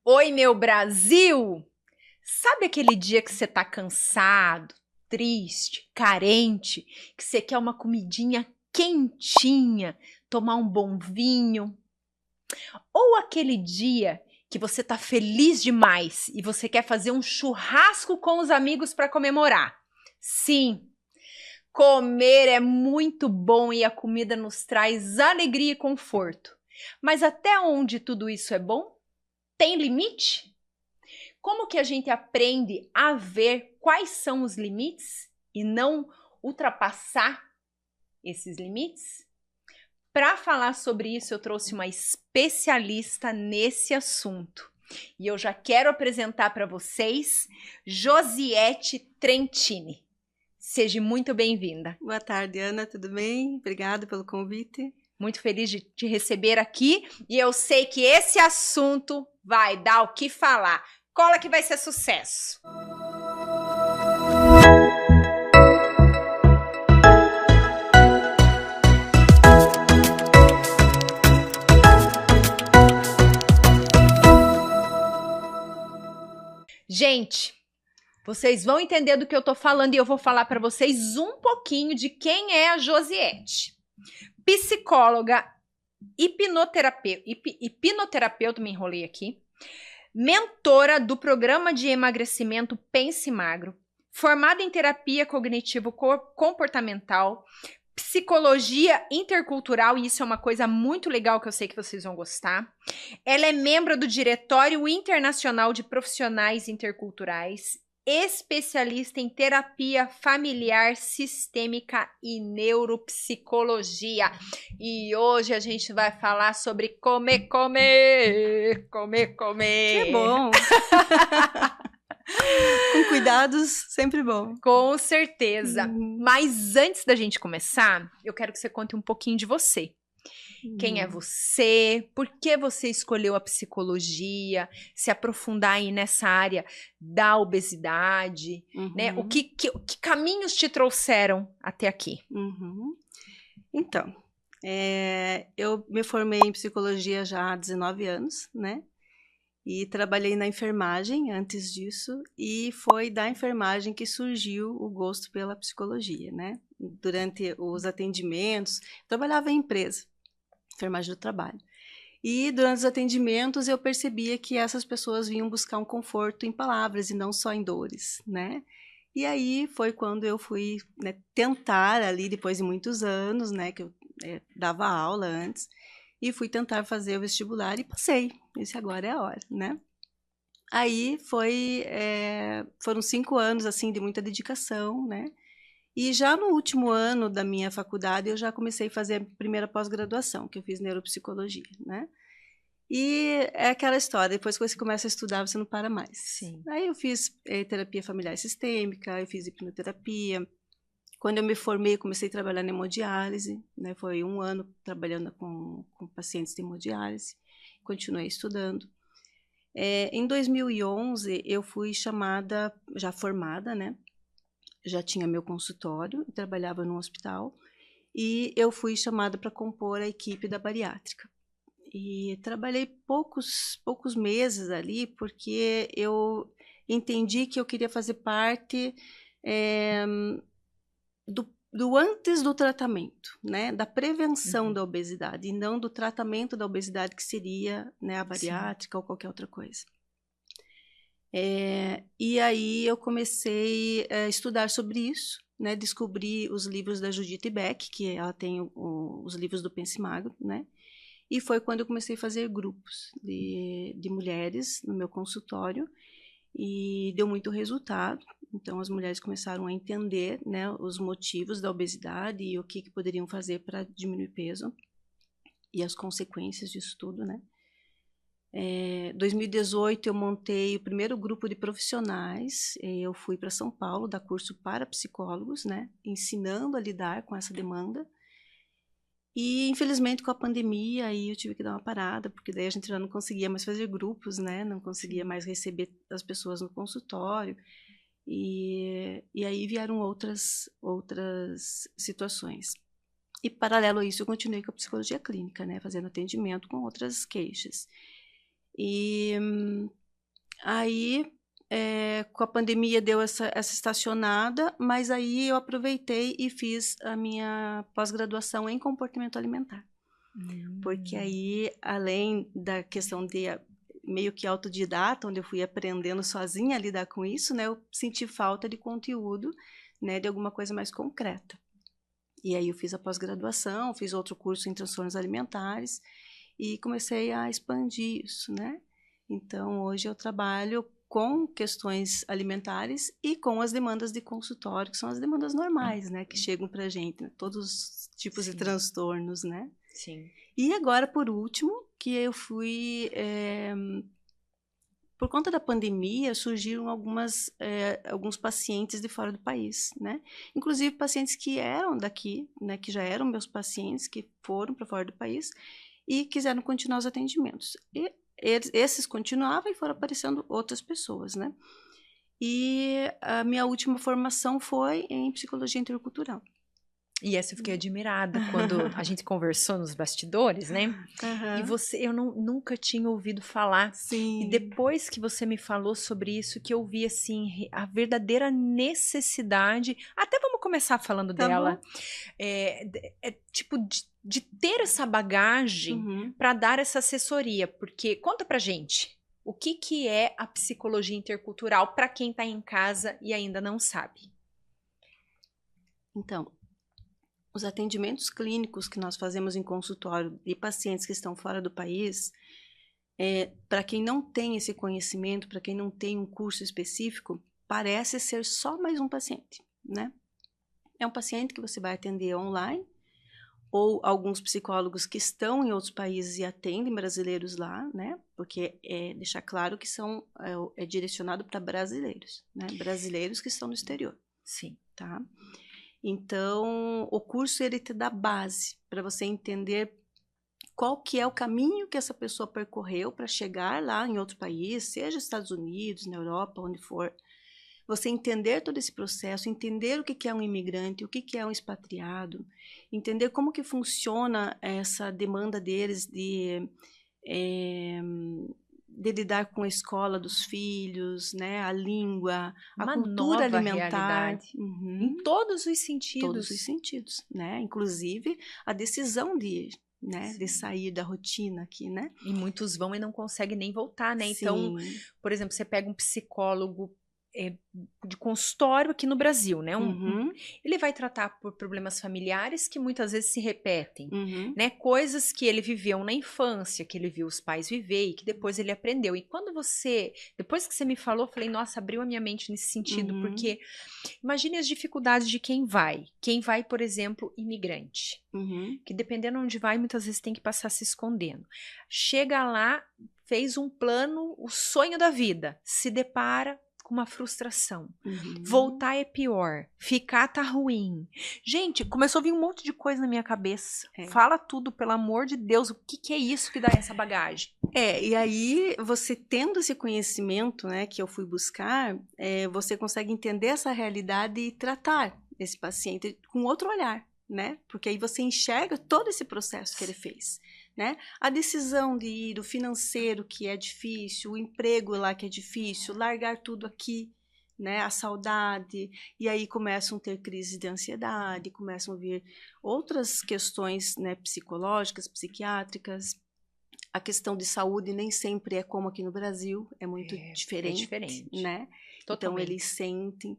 Oi, meu Brasil! Sabe aquele dia que você tá cansado, triste, carente, que você quer uma comidinha quentinha, tomar um bom vinho? Ou aquele dia que você tá feliz demais e você quer fazer um churrasco com os amigos para comemorar? Sim, comer é muito bom e a comida nos traz alegria e conforto. Mas até onde tudo isso é bom? Tem limite? Como que a gente aprende a ver quais são os limites e não ultrapassar esses limites? Para falar sobre isso, eu trouxe uma especialista nesse assunto. E eu já quero apresentar para vocês Josiette Trentini. Seja muito bem-vinda. Boa tarde, Ana, tudo bem? Obrigada pelo convite. Muito feliz de te receber aqui e eu sei que esse assunto vai dar o que falar. Cola que vai ser sucesso. Gente, vocês vão entender do que eu tô falando e eu vou falar para vocês um pouquinho de quem é a Josiette. Psicóloga, hipnoterapeuta, me enrolei aqui, mentora do programa de emagrecimento Pense Magro, formada em terapia cognitivo-comportamental, psicologia intercultural, e isso é uma coisa muito legal que eu sei que vocês vão gostar. Ela é membro do Diretório Internacional de Profissionais Interculturais, especialista em terapia familiar sistêmica e neuropsicologia. E hoje a gente vai falar sobre comer. Que bom! Com cuidados, sempre bom. Com certeza. Mas antes da gente começar, eu quero que você conte um pouquinho de você. Quem é você? Por que você escolheu a psicologia? Se aprofundar aí nessa área da obesidade, né? Que caminhos te trouxeram até aqui? Então, eu me formei em psicologia já há 19 anos, né? E trabalhei na enfermagem antes disso, e foi da enfermagem que surgiu o gosto pela psicologia, né? Durante os atendimentos, trabalhava em empresa, enfermagem do trabalho. E durante os atendimentos eu percebia que essas pessoas vinham buscar um conforto em palavras e não só em dores, né? E aí foi quando eu fui, né, tentar ali, depois de muitos anos, né, que eu dava aula antes, e fui tentar fazer o vestibular e passei. Esse agora é a hora, né? Aí foram 5 anos, assim, de muita dedicação, né? E já no último ano da minha faculdade, eu já comecei a fazer a primeira pós-graduação, que eu fiz neuropsicologia, né? E é aquela história, depois que você começa a estudar, você não para mais. Sim. Aí eu fiz terapia familiar sistêmica, eu fiz hipnoterapia. Quando eu me formei, eu comecei a trabalhar na hemodiálise, né? Foi 1 ano trabalhando com pacientes de hemodiálise. Continuei estudando. Em 2011, eu fui chamada, já formada, né? Já tinha meu consultório, trabalhava num hospital, e eu fui chamada para compor a equipe da bariátrica. E trabalhei poucos meses ali, porque eu entendi que eu queria fazer parte do antes do tratamento, né? Da prevenção da obesidade, e não do tratamento da obesidade, que seria, né, a bariátrica ou qualquer outra coisa. E aí eu comecei a estudar sobre isso, né? Descobri os livros da Judith Beck, que ela tem os livros do Pense Magro, né? E foi quando eu comecei a fazer grupos de mulheres no meu consultório, e deu muito resultado. Então as mulheres começaram a entender, né, os motivos da obesidade e o que poderiam fazer para diminuir peso e as consequências disso tudo, né? 2018 eu montei o primeiro grupo de profissionais. Eu fui para São Paulo dar curso para psicólogos, né, ensinando a lidar com essa demanda. E, infelizmente, com a pandemia, aí eu tive que dar uma parada, porque daí a gente já não conseguia mais fazer grupos, né? Não conseguia mais receber as pessoas no consultório. E aí vieram outras situações. E, paralelo a isso, eu continuei com a psicologia clínica, né? Fazendo atendimento com outras queixas. E aí, com a pandemia deu essa estacionada, mas aí eu aproveitei e fiz a minha pós-graduação em comportamento alimentar. Porque aí, além da questão de meio que autodidata, onde eu fui aprendendo sozinha a lidar com isso, né, eu senti falta de conteúdo, né, de alguma coisa mais concreta. E aí eu fiz a pós-graduação, fiz outro curso em transtornos alimentares e comecei a expandir isso, né? Então, hoje eu trabalho com questões alimentares e com as demandas de consultório, que são as demandas normais, né, que chegam pra gente, né? Todos os tipos de transtornos, né? Sim. E agora, por último, que eu fui... por conta da pandemia, surgiram alguns pacientes de fora do país, né? Inclusive pacientes que eram daqui, né? Que já eram meus pacientes, que foram para fora do país e quiseram continuar os atendimentos. E esses continuavam e foram aparecendo outras pessoas, né? E a minha última formação foi em psicologia intercultural. E essa eu fiquei admirada quando a gente conversou nos bastidores, né? Uhum. E eu nunca tinha ouvido falar. Sim. E depois que você me falou sobre isso, que eu vi, assim, a verdadeira necessidade. Até vamos começar falando dela. Tipo, de ter essa bagagem para dar essa assessoria. Porque, conta pra gente, o que é a psicologia intercultural para quem tá em casa e ainda não sabe? Então, os atendimentos clínicos que nós fazemos em consultório de pacientes que estão fora do país, para quem não tem esse conhecimento, para quem não tem um curso específico, parece ser só mais um paciente, né? É um paciente que você vai atender online, ou alguns psicólogos que estão em outros países e atendem brasileiros lá, né? Porque deixar claro que é direcionado para brasileiros, né? Brasileiros que estão no exterior. Sim. Tá? Então, o curso ele te dá base para você entender qual que é o caminho que essa pessoa percorreu para chegar lá em outro país, seja Estados Unidos, na Europa, onde for. Você entender todo esse processo, entender o que é um imigrante, o que é um expatriado, entender como que funciona essa demanda deles de lidar com a escola dos filhos, né, a língua, a cultura alimentar. Em todos os sentidos. Todos os sentidos, né? Inclusive a decisão de ir, né? De sair da rotina aqui, né? E muitos vão e não conseguem nem voltar, né? Sim. Então, por exemplo, você pega um psicólogo de consultório aqui no Brasil, né? Ele vai tratar por problemas familiares que muitas vezes se repetem, né? Coisas que ele viveu na infância, que ele viu os pais viver e que depois ele aprendeu. E depois que você me falou, eu falei, nossa, abriu a minha mente nesse sentido, porque imagine as dificuldades de quem vai, por exemplo, imigrante, que dependendo de onde vai, muitas vezes tem que passar se escondendo. Chega lá, fez um plano, o sonho da vida, se depara com uma frustração. Voltar é pior. Ficar tá ruim. Gente, começou a vir um monte de coisa na minha cabeça. Fala tudo, pelo amor de Deus. O que é isso que dá essa bagagem? E aí, você tendo esse conhecimento, né, que eu fui buscar, você consegue entender essa realidade e tratar esse paciente com outro olhar, né? Porque aí você enxerga todo esse processo que ele fez. Né? A decisão de ir, o financeiro que é difícil, o emprego lá que é difícil, largar tudo aqui, né? A saudade, e aí começam a ter crises de ansiedade, começam a vir outras questões, né, psicológicas, psiquiátricas. A questão de saúde nem sempre é como aqui no Brasil, é muito diferente, né? Totalmente. Então eles sentem...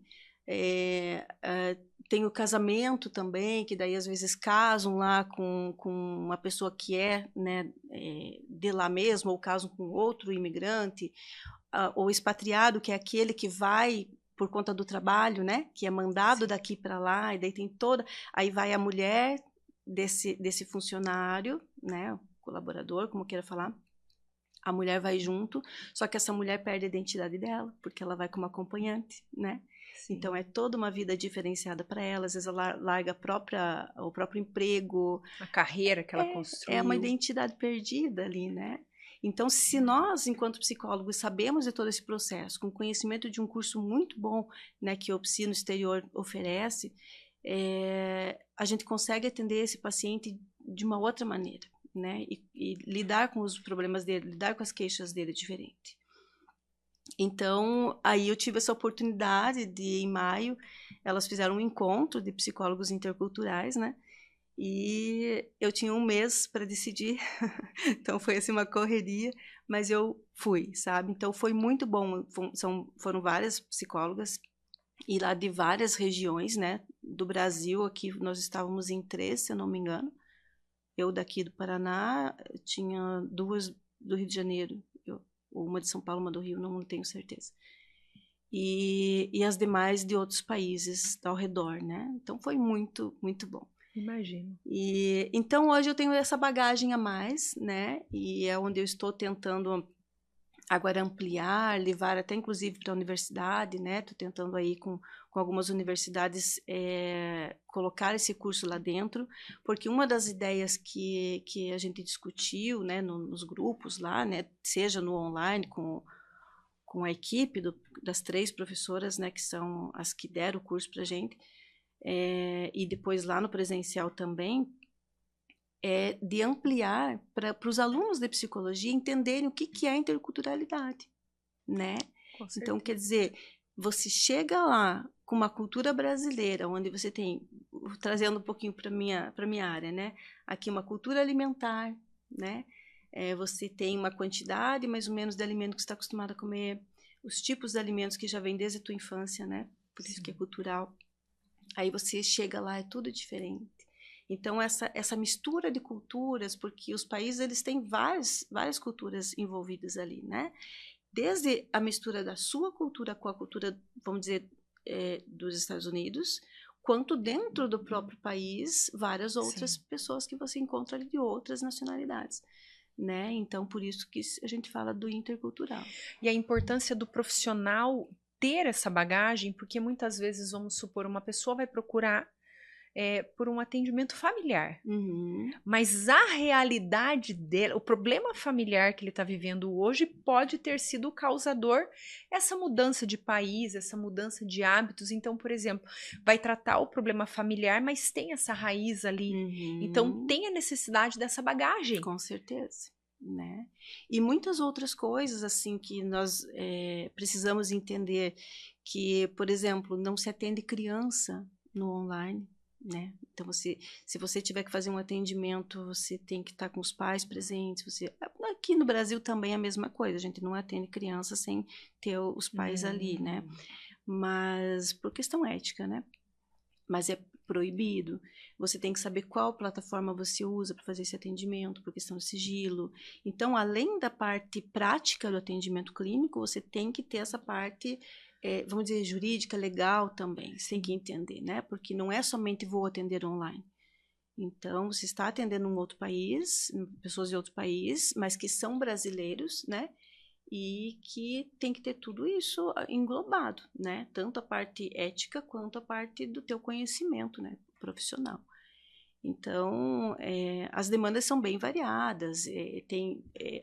tem o casamento também, que daí às vezes casam lá com uma pessoa que né, de lá mesmo, ou casam com outro imigrante, ou expatriado, que é aquele que vai por conta do trabalho, né, que é mandado daqui para lá, e daí tem aí vai a mulher desse funcionário, né, colaborador, como queira falar, a mulher vai junto, só que essa mulher perde a identidade dela, porque ela vai como acompanhante, né? Sim. Então, é toda uma vida diferenciada para ela. Às vezes, ela larga o próprio emprego. A carreira que ela construiu. É uma identidade perdida ali, né? Então, se nós, enquanto psicólogos, sabemos de todo esse processo, com conhecimento de um curso muito bom, né, que o Psi no exterior oferece, a gente consegue atender esse paciente de uma outra maneira, né? E lidar com os problemas dele, lidar com as queixas dele é diferente. Então, aí eu tive essa oportunidade de, em maio, elas fizeram um encontro de psicólogos interculturais, né? E eu tinha um mês para decidir, então foi assim uma correria, mas eu fui, sabe? Então foi muito bom, foram várias psicólogas, e lá de várias regiões, né? Do Brasil, aqui nós estávamos em 3, se eu não me engano. Eu daqui do Paraná, tinha 2 do Rio de Janeiro, uma de São Paulo, uma do Rio, não tenho certeza. E as demais de outros países ao redor, né? Então foi muito, muito bom. Imagino. E então hoje eu tenho essa bagagem a mais, né? E é onde eu estou tentando agora ampliar, levar até inclusive para a universidade, né? Estou tentando aí com algumas universidades colocar esse curso lá dentro, porque uma das ideias que a gente discutiu, né, nos grupos lá, né, seja no online com a equipe das 3 professoras, né, que são as que deram o curso para a gente, e depois lá no presencial também, de ampliar para os alunos de psicologia entenderem o que é interculturalidade, né? Então, quer dizer, você chega lá com uma cultura brasileira, onde você tem, trazendo um pouquinho para minha área, né? Aqui uma cultura alimentar, né? Você tem uma quantidade mais ou menos de alimento que você está acostumado a comer, os tipos de alimentos que já vêm desde a tua infância, né? Por isso que é cultural. Aí você chega lá, é tudo diferente. Então, essa mistura de culturas, porque os países eles têm várias culturas envolvidas ali, né? Desde a mistura da sua cultura com a cultura, vamos dizer, dos Estados Unidos, quanto dentro do próprio país, várias outras pessoas que você encontra ali de outras nacionalidades, né? Então, por isso que a gente fala do intercultural. E a importância do profissional ter essa bagagem, porque muitas vezes, vamos supor, uma pessoa vai procurar por um atendimento familiar. Uhum. Mas a realidade dele, o problema familiar que ele está vivendo hoje pode ter sido o causador essa mudança de país, essa mudança de hábitos. Então, por exemplo, vai tratar o problema familiar, mas tem essa raiz ali. Uhum. Então, tem a necessidade dessa bagagem. Com certeza, né? E muitas outras coisas, assim, que nós precisamos entender que, por exemplo, não se atende criança no online, né? Então, se você tiver que fazer um atendimento, você tem que estar com os pais presentes. Aqui no Brasil também é a mesma coisa, a gente não atende criança sem ter os pais ali, né? Mas por questão ética, né? Mas é proibido. Você tem que saber qual plataforma você usa para fazer esse atendimento, por questão de sigilo. Então, além da parte prática do atendimento clínico, você tem que ter essa parte, vamos dizer, jurídica, legal também. Você tem que entender, né? Porque não é somente vou atender online. Então, você está atendendo um outro país, pessoas de outro país, mas que são brasileiros, né? E que tem que ter tudo isso englobado, né? Tanto a parte ética quanto a parte do teu conhecimento, né? Profissional. Então, as demandas são bem variadas.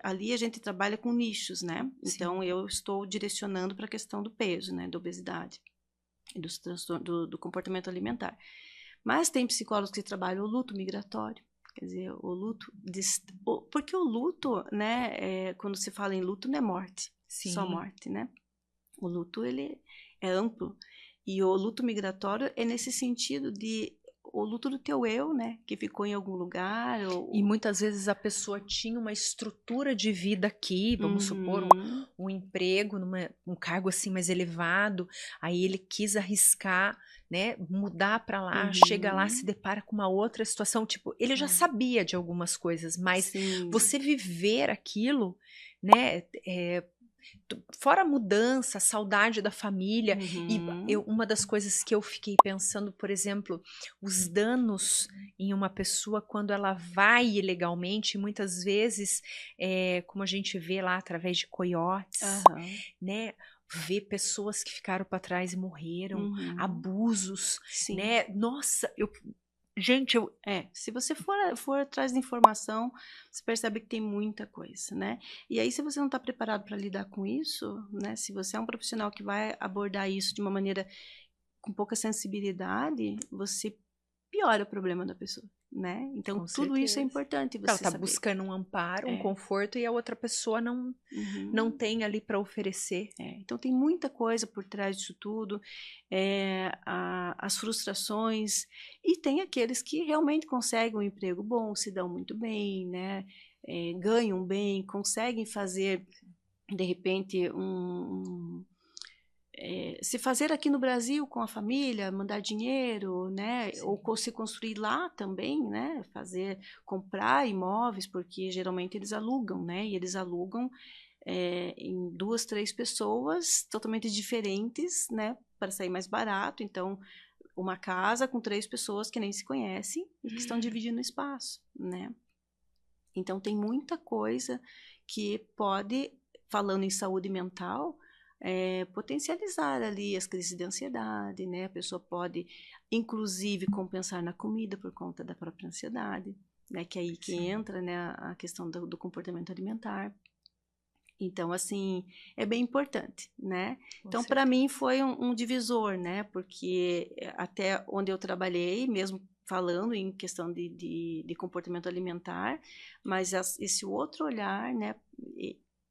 Ali a gente trabalha com nichos, né? Então, eu estou direcionando para a questão do peso, né? Da obesidade e dos transtornos do comportamento alimentar. Mas tem psicólogos que trabalham o luto migratório. Quer dizer, o luto... Porque o luto, né? Quando se fala em luto, não é morte. Só morte, né? O luto, ele é amplo. E o luto migratório é nesse sentido de... O luto do teu eu, né? Que ficou em algum lugar. E muitas vezes a pessoa tinha uma estrutura de vida aqui, vamos supor, um emprego, um cargo assim mais elevado. Aí ele quis arriscar, né? Mudar para lá, chega lá, se depara com uma outra situação. Tipo, ele já sabia de algumas coisas, mas você viver aquilo, né? Fora a mudança, a saudade da família. E uma das coisas que eu fiquei pensando, por exemplo, os danos em uma pessoa quando ela vai ilegalmente, muitas vezes, como a gente vê lá através de coiotes, né? Ver pessoas que ficaram para trás e morreram, abusos, né? Nossa, gente, se você for atrás de informação, você percebe que tem muita coisa, né? E aí, se você não está preparado para lidar com isso, né? Se você é um profissional que vai abordar isso de uma maneira com pouca sensibilidade, você piora o problema da pessoa. né? Então, Com tudo isso é certeza. importante você Ela tá saber. buscando um amparo, um É. conforto, e a outra pessoa não tem ali para oferecer. Então, tem muita coisa por trás disso tudo, as frustrações, e tem aqueles que realmente conseguem um emprego bom, se dão muito bem, né? Ganham bem, conseguem fazer, de repente, se fazer aqui no Brasil com a família, mandar dinheiro, né? Sim. Ou se construir lá também, né? Comprar imóveis, porque geralmente eles alugam, né? E eles alugam em 2, 3 pessoas totalmente diferentes, né? Para sair mais barato. Então, uma casa com 3 pessoas que nem se conhecem e que estão dividindo espaço, né? Então, tem muita coisa que pode, falando em saúde mental, potencializar ali as crises de ansiedade, né? A pessoa pode, inclusive, compensar na comida por conta da própria ansiedade, né? Que é aí que entra, né, a questão do comportamento alimentar. Então, assim, é bem importante, né? Então, para mim, foi um divisor, né? Porque até onde eu trabalhei, mesmo falando em questão de comportamento alimentar, mas esse outro olhar, né?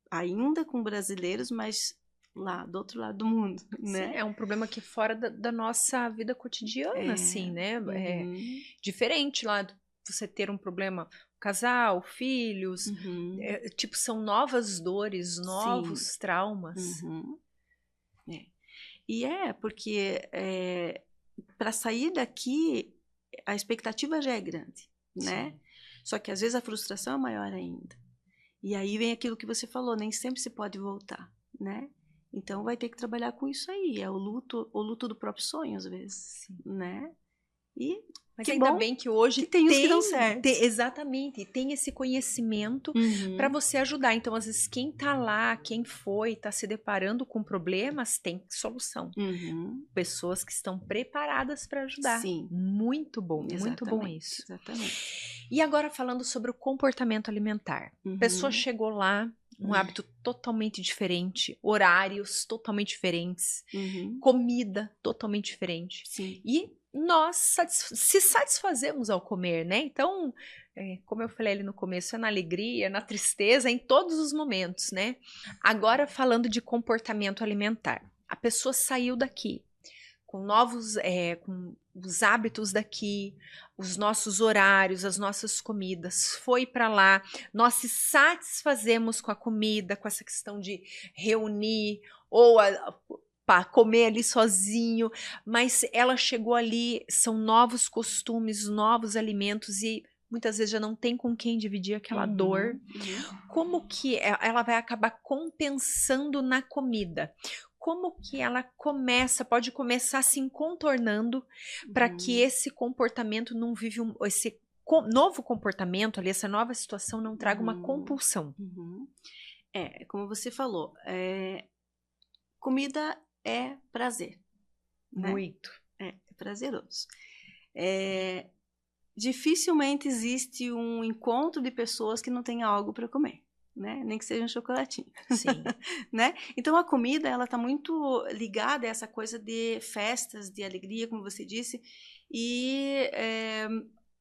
Ainda com brasileiros, mas lá do outro lado do mundo, né? Sim, é um problema que fora da nossa vida cotidiana, assim, né? É diferente lá você ter um problema, casal, filhos, tipo, são novas dores, novos traumas. E porque para sair daqui, a expectativa já é grande, né? Sim. Só que às vezes a frustração é maior ainda. E aí vem aquilo que você falou, nem sempre se pode voltar, né? Então vai ter que trabalhar com isso aí, é o luto do próprio sonho às vezes, sim, né? E mas ainda bem que hoje que tem os que dão certo. Exatamente, tem esse conhecimento para você ajudar. Então, às vezes, quem tá lá, quem foi, tá se deparando com problemas, tem solução. Pessoas que estão preparadas para ajudar. Sim. Muito bom, muito bom isso. Exatamente. E agora falando sobre o comportamento alimentar. A pessoa chegou lá, um hábito totalmente diferente, horários totalmente diferentes, comida totalmente diferente. Sim. E nós se satisfazemos ao comer, né? Então, como eu falei ali no começo, é na alegria, na tristeza, em todos os momentos, né? Agora, falando de comportamento alimentar. A pessoa saiu daqui com com os hábitos daqui, os nossos horários, as nossas comidas, foi para lá, nós se satisfazemos com a comida, com essa questão de reunir ou para comer ali sozinho, mas ela chegou ali, são novos costumes, novos alimentos e muitas vezes já não tem com quem dividir aquela dor. Como que ela vai acabar compensando na comida? Como que ela pode começar assim contornando para que esse comportamento não vive esse novo comportamento ali, essa nova situação não traga uma compulsão? Como você falou, comida é prazer. Né? Muito. É prazeroso. Dificilmente existe um encontro de pessoas que não tenha algo para comer, né? Nem que seja um chocolatinho. Sim. Né? Então a comida ela está muito ligada a essa coisa de festas, de alegria, como você disse, e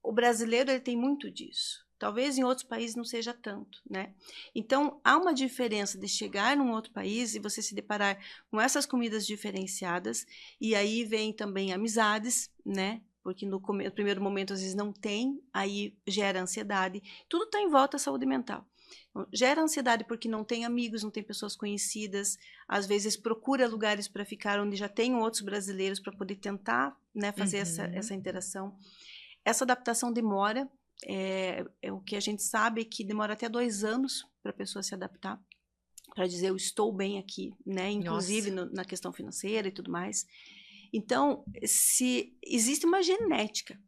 o brasileiro ele tem muito disso. Talvez em outros países não seja tanto, né? Então, há uma diferença de chegar num outro país e você se deparar com essas comidas diferenciadas, e aí vem também amizades, né? Porque no primeiro momento, às vezes, não tem, aí gera ansiedade. Tudo está em volta da saúde mental. Então, gera ansiedade porque não tem amigos, não tem pessoas conhecidas, às vezes procura lugares para ficar onde já tem outros brasileiros para poder tentar, né, fazer essa interação. Essa adaptação demora, o que a gente sabe é que demora até 2 anos para a pessoa se adaptar, para dizer eu estou bem aqui, né? Inclusive na questão financeira e tudo mais. Então, se existe uma genética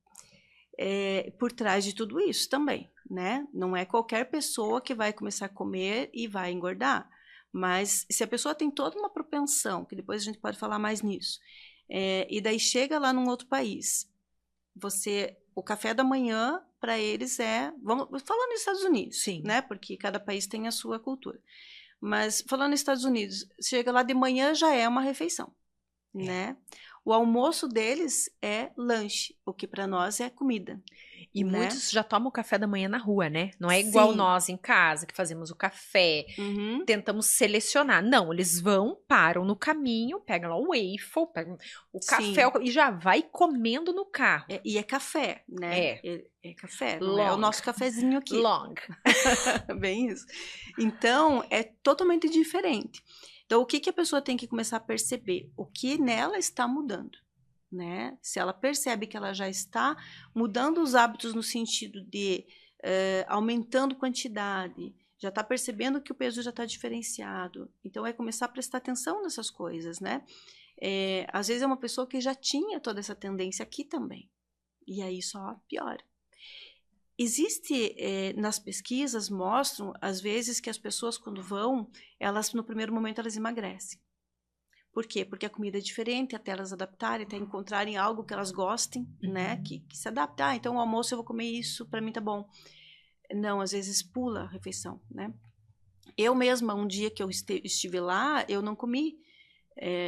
por trás de tudo isso também, né? Não é qualquer pessoa que vai começar a comer e vai engordar, mas se a pessoa tem toda uma propensão, que depois a gente pode falar mais nisso, e daí chega lá num outro país, o café da manhã para eles vamos falando nos Estados Unidos, sim, né? Porque cada país tem a sua cultura. Mas falando nos Estados Unidos, chega lá de manhã já é uma refeição, né? O almoço deles é lanche, o que para nós é comida. E né? muitos já tomam o café da manhã na rua, né? Não é igual Sim. nós em casa, que fazemos o café, Uhum. tentamos selecionar. Não, eles vão, param no caminho, pegam lá o waffle, pegam o café Sim. e já vai comendo no carro. E é café, né? É café, não é o Long. nosso cafezinho aqui. Long. Bem isso. Então, é totalmente diferente. Então, o que que a pessoa tem que começar a perceber? O que nela está mudando, né? Se ela percebe que ela já está mudando os hábitos no sentido de aumentando quantidade, já está percebendo que o peso já está diferenciado. Então, é começar a prestar atenção nessas coisas, né? Às vezes é uma pessoa que já tinha toda essa tendência aqui também. E aí só piora. Existe, nas pesquisas, mostram, às vezes, que as pessoas, quando vão, elas, no primeiro momento, elas emagrecem. Por quê? Porque a comida é diferente, até elas adaptarem, até encontrarem algo que elas gostem, né? Que se adapta. Ah, então o almoço eu vou comer isso, para mim tá bom. Não, às vezes pula a refeição, né? Eu mesma, um dia que eu estive lá, eu não comi.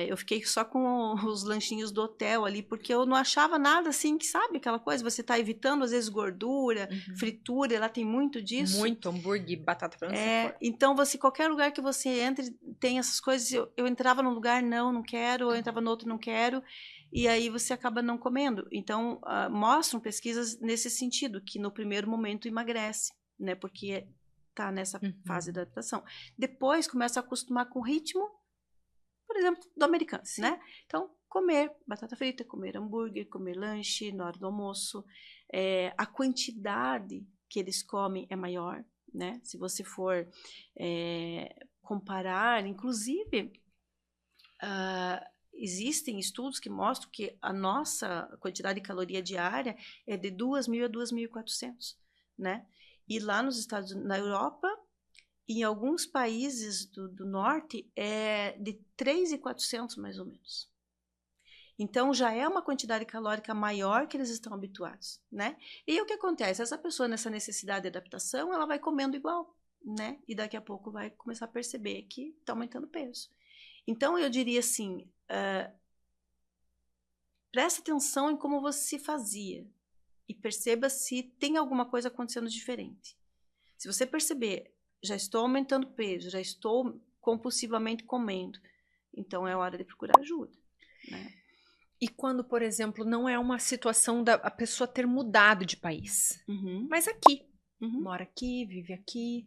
Eu fiquei só com os lanchinhos do hotel ali, porque eu não achava nada assim, que sabe aquela coisa, você tá evitando às vezes gordura, fritura, lá tem muito disso. Muito hambúrguer, batata frita. Então qualquer lugar que você entre tem essas coisas. Eu entrava num lugar, não quero, eu entrava no outro, não quero, e aí você acaba não comendo. Então, mostram pesquisas nesse sentido, que no primeiro momento emagrece, né, porque tá nessa fase de adaptação. Depois começa a acostumar com o ritmo, por exemplo, do americano, né? Então, comer batata frita, comer hambúrguer, comer lanche na hora do almoço. A quantidade que eles comem é maior, né? Se você for comparar, inclusive, existem estudos que mostram que a nossa quantidade de caloria diária é de 2.000 a 2.400, né? E lá nos na Europa, em alguns países do norte, é de 3.400 mais ou menos. Então, já é uma quantidade calórica maior que eles estão habituados, né? E o que acontece? Essa pessoa, nessa necessidade de adaptação, ela vai comendo igual, né? E daqui a pouco vai começar a perceber que está aumentando o peso. Então, eu diria assim, presta atenção em como você fazia e perceba se tem alguma coisa acontecendo diferente. Se você perceber, já estou aumentando peso, já estou compulsivamente comendo, então é hora de procurar ajuda, né? E quando, por exemplo, não é uma situação da a pessoa ter mudado de país, mas aqui, mora aqui, vive aqui,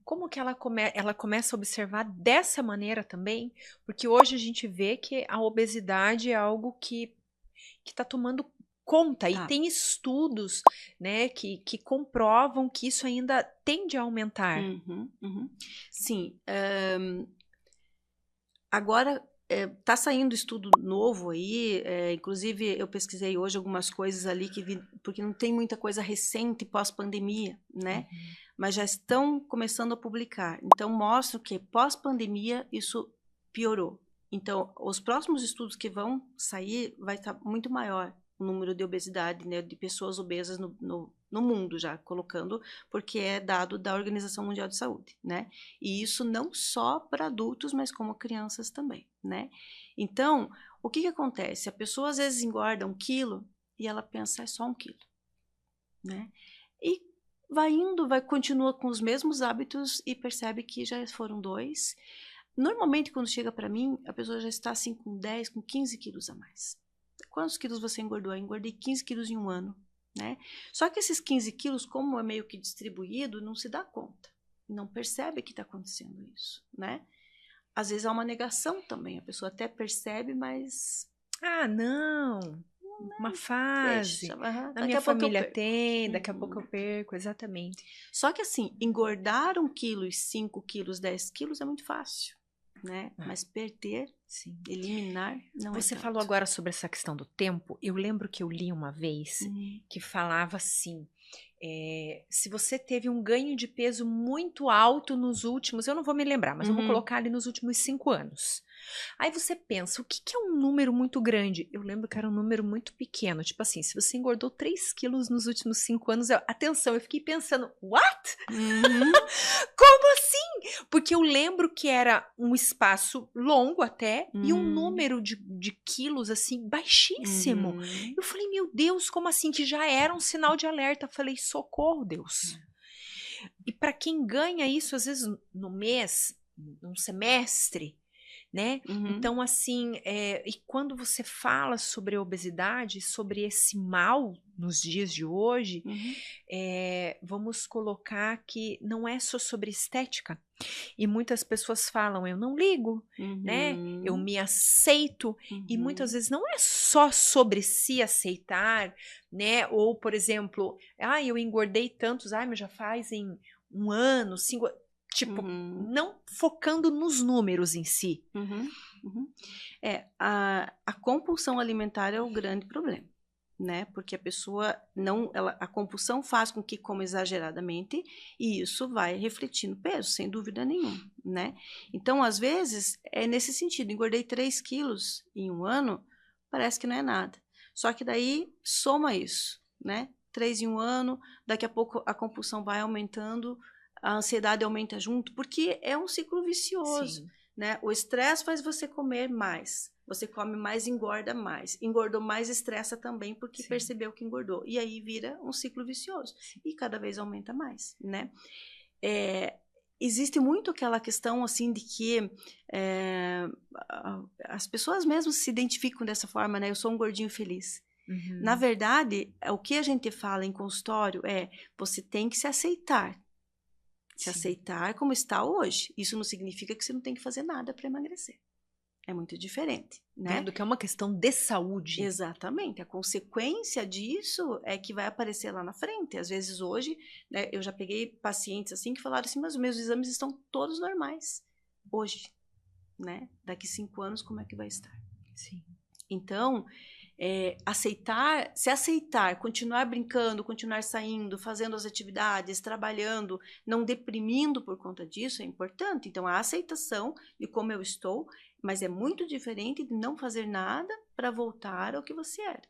como que ela começa a observar dessa maneira também? Porque hoje a gente vê que a obesidade é algo que está tomando conta, e tem estudos, né, que comprovam que isso ainda tende a aumentar. Sim. Agora tá saindo estudo novo aí, inclusive eu pesquisei hoje algumas coisas ali porque não tem muita coisa recente pós-pandemia, né? Mas já estão começando a publicar. Então mostram que pós-pandemia isso piorou. Então os próximos estudos que vão sair vai estar muito maior o número de obesidade, né, de pessoas obesas no mundo, já colocando, porque é dado da Organização Mundial de Saúde, né? E isso não só para adultos, mas como crianças também, né? Então, o que acontece? A pessoa às vezes engorda 1 quilo e ela pensa, é só 1 quilo, né? E continua com os mesmos hábitos e percebe que já foram 2. Normalmente, quando chega para mim, a pessoa já está assim com 10, com 15 quilos a mais. Quantos quilos você engordou? Eu engordei 15 quilos em 1 ano, né? Só que esses 15 quilos, como é meio que distribuído, não se dá conta. Não percebe que está acontecendo isso, né? Às vezes há uma negação também. A pessoa até percebe, mas... não, uma fase. Na minha família tem, daqui a pouco eu perco, exatamente. Só que assim, engordar 1 quilo, 5 quilos, 10 quilos é muito fácil, né? Mas perder, sim, eliminar, não é. Você falou agora sobre essa questão do tempo. Eu lembro que eu li uma vez que falava assim, se você teve um ganho de peso muito alto nos últimos, eu não vou me lembrar, mas vamos colocar ali nos últimos 5 anos. Aí você pensa, o que que é um número muito grande? Eu lembro que era um número muito pequeno. Tipo assim, se você engordou 3 quilos nos últimos 5 anos, atenção, eu fiquei pensando, what? Uhum, Como assim? Porque eu lembro que era um espaço longo até e um uhum, número de quilos, assim, baixíssimo. uhum. Eu falei, meu Deus, como assim? Que já era um sinal de alerta. Falei, socorro, Deus. E para quem ganha isso, às vezes, no mês, num semestre, né? Uhum, Então, assim, e quando você fala sobre a obesidade, sobre esse mal nos dias de hoje, uhum, vamos colocar que não é só sobre estética. E muitas pessoas falam, eu não ligo, né? Eu uhum, me aceito. E muitas uhum, vezes não é só sobre se aceitar, né? Ou, por exemplo, eu engordei tantos, mas já fazem 1 ano, 5. Tipo, uhum, não focando nos números em si. uhum, uhum. A compulsão alimentar é o grande problema, né? Porque a pessoa não, a compulsão faz com que coma exageradamente e isso vai refletir no peso, sem dúvida nenhuma, né? Então, às vezes, é nesse sentido, engordei 3 quilos em 1 ano, parece que não é nada. Só que daí soma isso, né? 3 em 1 ano, daqui a pouco a compulsão vai aumentando, a ansiedade aumenta junto, porque é um ciclo vicioso, Sim, né? O estresse faz você comer mais. Você come mais, engorda mais. Engordou mais, estressa também porque sim, percebeu que engordou. E aí vira um ciclo vicioso. sim. E cada vez aumenta mais, né? É, existe muito aquela questão, assim, de que as pessoas mesmo se identificam dessa forma, né? Eu sou um gordinho feliz. Na Uhum. verdade, o que a gente fala em consultório é você tem que se aceitar. Se Sim. aceitar como está hoje. Isso não significa que você não tem que fazer nada para emagrecer. É muito diferente, né? Vendo que é uma questão de saúde. Exatamente. A consequência disso é que vai aparecer lá na frente. Às vezes hoje, né, eu já peguei pacientes assim que falaram assim, mas os meus exames estão todos normais. Hoje, né? Daqui 5 anos, como é que vai estar? Sim. Então, aceitar, se aceitar, continuar brincando, continuar saindo, fazendo as atividades, trabalhando, não deprimindo por conta disso é importante. Então, a aceitação de como eu estou, mas é muito diferente de não fazer nada para voltar ao que você era,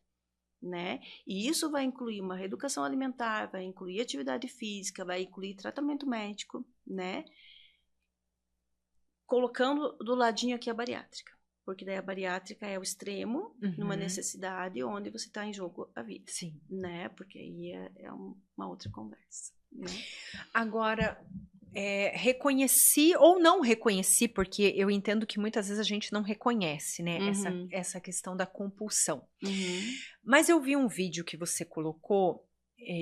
né? E isso vai incluir uma reeducação alimentar, vai incluir atividade física, vai incluir tratamento médico, né? Colocando do ladinho aqui a bariátrica, porque daí a bariátrica é o extremo numa Uhum. necessidade onde você está em jogo a vida, Sim. né? Porque aí é uma outra conversa, né? Agora, reconheci ou não reconheci, porque eu entendo que muitas vezes a gente não reconhece, né, Uhum, essa questão da compulsão. uhum, Mas eu vi um vídeo que você colocou,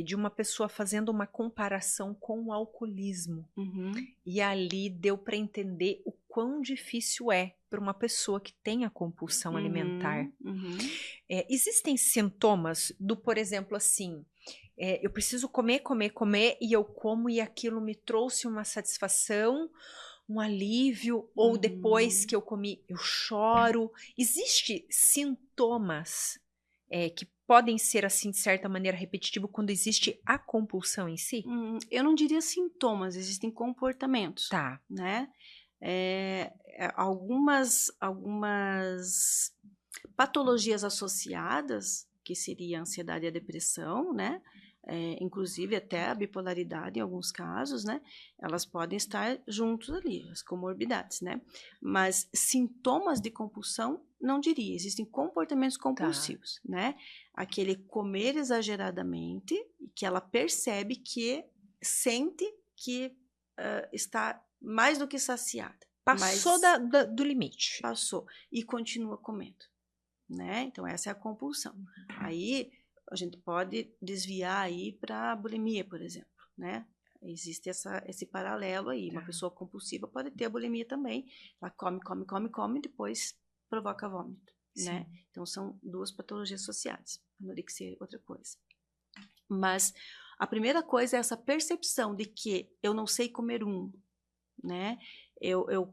de uma pessoa fazendo uma comparação com o alcoolismo. uhum, E ali deu para entender o quão difícil é para uma pessoa que tem a compulsão alimentar. uhum, uhum, Existem sintomas do, por exemplo, assim, eu preciso comer, comer, comer, e eu como e aquilo me trouxe uma satisfação, um alívio, ou depois uhum. que eu comi, eu choro. Existem sintomas que podem ser, assim, de certa maneira, repetitivo quando existe a compulsão em si? Eu não diria sintomas, existem comportamentos, Tá, né? Algumas patologias associadas, que seria a ansiedade e a depressão, né? Inclusive até a bipolaridade em alguns casos, né? Elas podem estar juntos ali, as comorbidades, né? Mas sintomas de compulsão, não diria. Existem comportamentos tá. compulsivos, né? Aquele comer exageradamente, que ela percebe que sente que está mais do que saciada, Passou mas do limite. passou e continua comendo, né? Então essa é a compulsão. Aí a gente pode desviar aí para bulimia, por exemplo, né? Existe esse paralelo aí. Uma Tá, pessoa compulsiva pode ter a bulimia também. Ela come, come, come, come, e depois provoca vômito, né? sim. Então são duas patologias associadas. Anorexia é outra coisa. Mas a primeira coisa é essa percepção de que eu não sei comer né? Eu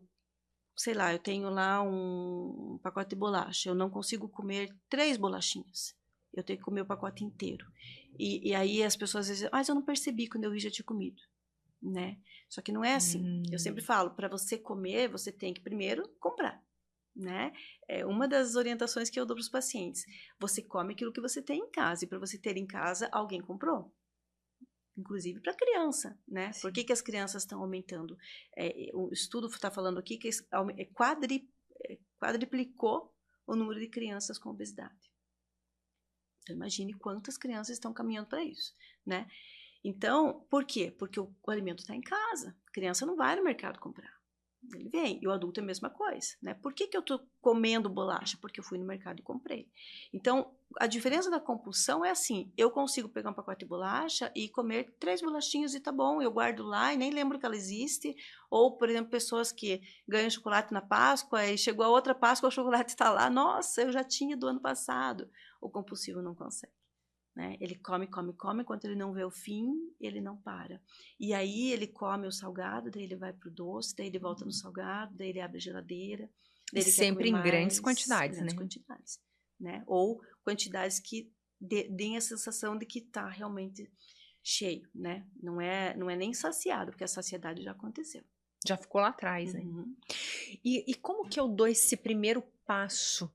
sei lá, eu tenho lá um pacote de bolacha, eu não consigo comer 3 bolachinhas. Eu tenho que comer o pacote inteiro. E aí as pessoas dizem, mas eu não percebi quando eu vi já tinha comido, né? Só que não é assim. Eu sempre Hum, falo, para você comer, você tem que primeiro comprar. né? É uma das orientações que eu dou para os pacientes. Você come aquilo que você tem em casa, e para você ter em casa, alguém comprou. Inclusive para criança, né? Por que as crianças estão aumentando? O estudo está falando aqui que quadriplicou o número de crianças com obesidade. Então, imagine quantas crianças estão caminhando para isso, né? Então, por quê? Porque o alimento está em casa. A criança não vai no mercado comprar. Ele vem. E o adulto é a mesma coisa, né? Por que eu estou comendo bolacha? Porque eu fui no mercado e comprei. Então, a diferença da compulsão é assim, eu consigo pegar um pacote de bolacha e comer 3 bolachinhas e tá bom, eu guardo lá e nem lembro que ela existe. Ou, por exemplo, pessoas que ganham chocolate na Páscoa e chegou a outra Páscoa, o chocolate está lá. Nossa, eu já tinha do ano passado. O compulsivo não consegue. Né? Ele come, enquanto ele não vê o fim, ele não para. E aí ele come o salgado, daí ele vai pro doce, daí ele volta no salgado, daí ele abre a geladeira. Daí ele sempre em grandes quantidades, grandes quantidades, né? Ou quantidades que deem a sensação de que está realmente cheio, né? Não é nem saciado, porque a saciedade já aconteceu. Já ficou lá atrás, né? E como que eu dou esse primeiro passo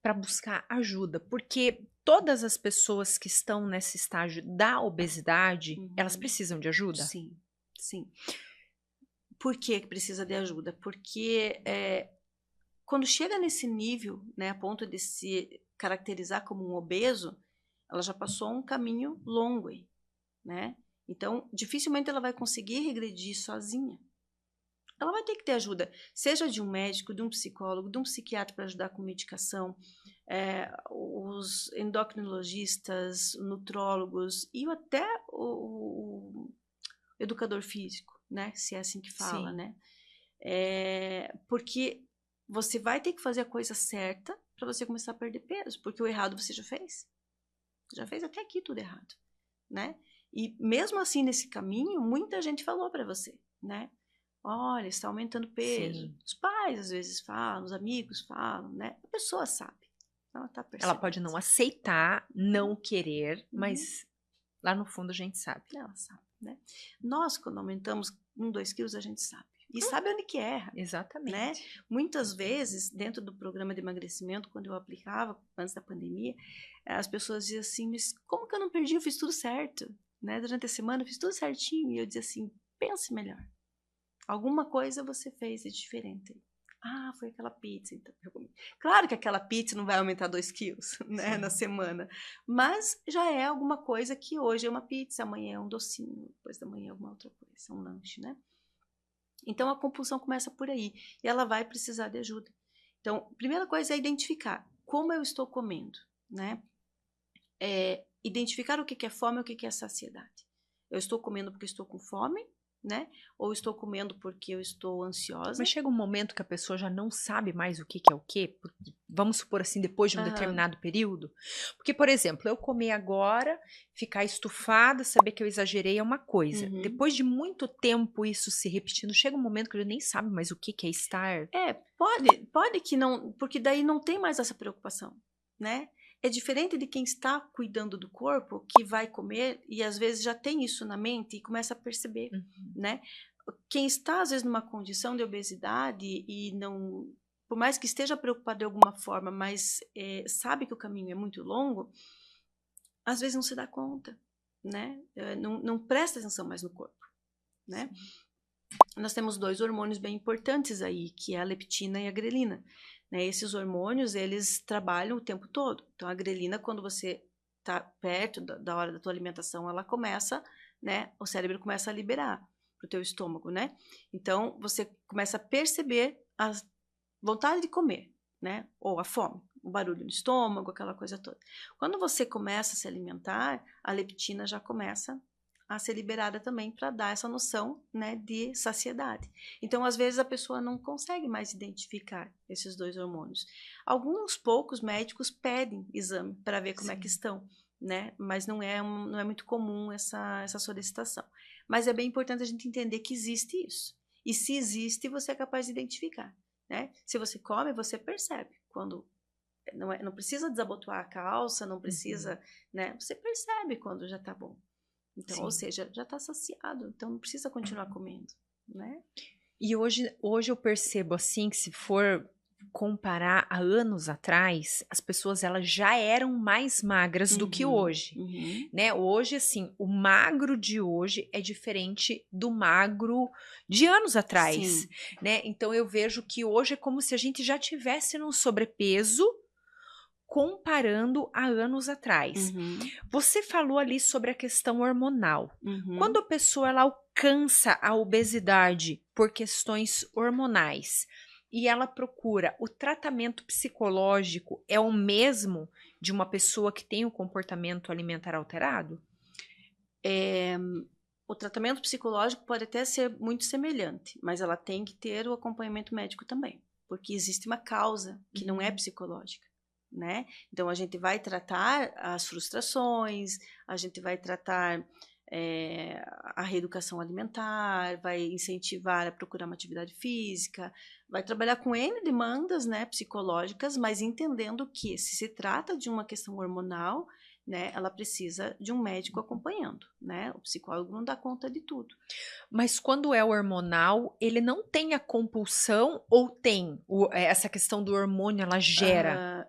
para buscar ajuda? Porque todas as pessoas que estão nesse estágio da obesidade, elas precisam de ajuda? Sim, sim. Por que precisa de ajuda? Porque quando chega nesse nível, né, a ponto de se caracterizar como um obeso, ela já passou um caminho longo aí, né? Então, dificilmente ela vai conseguir regredir sozinha. Ela vai ter que ter ajuda, seja de um médico, de um psicólogo, de um psiquiatra para ajudar com medicação, os endocrinologistas, nutrólogos e até o educador físico, né? Se é assim que fala, né? Porque você vai ter que fazer a coisa certa para você começar a perder peso, porque o errado você já fez. Já fez até aqui tudo errado, né? E mesmo assim, nesse caminho, muita gente falou para você, né? Olha, está aumentando peso. Sim. Os pais às vezes falam, os amigos falam, né? A pessoa sabe. Ela tá percebendo. Ela pode não aceitar, não querer, mas lá no fundo a gente sabe. Ela sabe, né? Nós, quando aumentamos 1, 2 quilos, a gente sabe. E sabe onde que erra. Exatamente. Né? Muitas vezes, dentro do programa de emagrecimento, quando eu aplicava, antes da pandemia, as pessoas diziam assim, mas como que eu não perdi? Eu fiz tudo certo. Né? Durante a semana eu fiz tudo certinho. E eu dizia assim, pense melhor. Alguma coisa você fez de diferente. Ah, foi aquela pizza, então eu comi. Claro que aquela pizza não vai aumentar 2 quilos, né, na semana. Mas já é alguma coisa que hoje é uma pizza, amanhã é um docinho, depois da manhã é alguma outra coisa, um lanche, né? Então, a compulsão começa por aí. E ela vai precisar de ajuda. Então, a primeira coisa é identificar como eu estou comendo, né? Identificar o que é fome e o que é saciedade. Eu estou comendo porque estou com fome, né? Ou estou comendo porque eu estou ansiosa. Mas chega um momento que a pessoa já não sabe mais o que é o quê? Vamos supor assim, depois de um determinado período? Porque, por exemplo, eu comer agora, ficar estufada, saber que eu exagerei é uma coisa. Depois de muito tempo isso se repetindo, chega um momento que eu nem sabe mais o que é estar. Pode que não, porque daí não tem mais essa preocupação, né? É diferente de quem está cuidando do corpo, que vai comer e às vezes já tem isso na mente e começa a perceber, né? Quem está às vezes numa condição de obesidade e não, por mais que esteja preocupado de alguma forma, mas sabe que o caminho é muito longo, às vezes não se dá conta, né? Não presta atenção mais no corpo, né? Nós temos 2 hormônios bem importantes aí, que é a leptina e a grelina. Né? Esses hormônios, eles trabalham o tempo todo. Então, a grelina, quando você está perto da hora da tua alimentação, ela começa, né? O cérebro começa a liberar para o teu estômago, né? Então, você começa a perceber a vontade de comer, né? Ou a fome, o barulho no estômago, aquela coisa toda. Quando você começa a se alimentar, a leptina já começa a ser liberada também para dar essa noção, né, de saciedade. Então, às vezes, a pessoa não consegue mais identificar esses 2 hormônios. Alguns poucos médicos pedem exame para ver como é que estão, né? Mas não é muito comum essa solicitação. Mas é bem importante a gente entender que existe isso. E se existe, você é capaz de identificar, né? Se você come, você percebe quando não precisa desabotoar a calça, não precisa, né? Você percebe quando já está bom. Então, ou seja, já está saciado, então não precisa continuar comendo, né? E hoje eu percebo assim que se for comparar a anos atrás, as pessoas elas já eram mais magras do que hoje, né? Hoje, assim, o magro de hoje é diferente do magro de anos atrás, Sim. né? Então eu vejo que hoje é como se a gente já tivesse num sobrepeso comparando a anos atrás. Você falou ali sobre a questão hormonal. Quando a pessoa ela alcança a obesidade por questões hormonais e ela procura o tratamento psicológico, é o mesmo de uma pessoa que tem o comportamento alimentar alterado? O tratamento psicológico pode até ser muito semelhante, mas ela tem que ter o acompanhamento médico também, porque existe uma causa que não é psicológica, né? Então a gente vai tratar as frustrações, a gente vai tratar a reeducação alimentar, vai incentivar a procurar uma atividade física, vai trabalhar com N demandas, né, psicológicas, mas entendendo que se trata de uma questão hormonal, né, ela precisa de um médico acompanhando, né? O psicólogo não dá conta de tudo. Mas quando é hormonal, ele não tem a compulsão ou tem essa questão do hormônio, ela gera?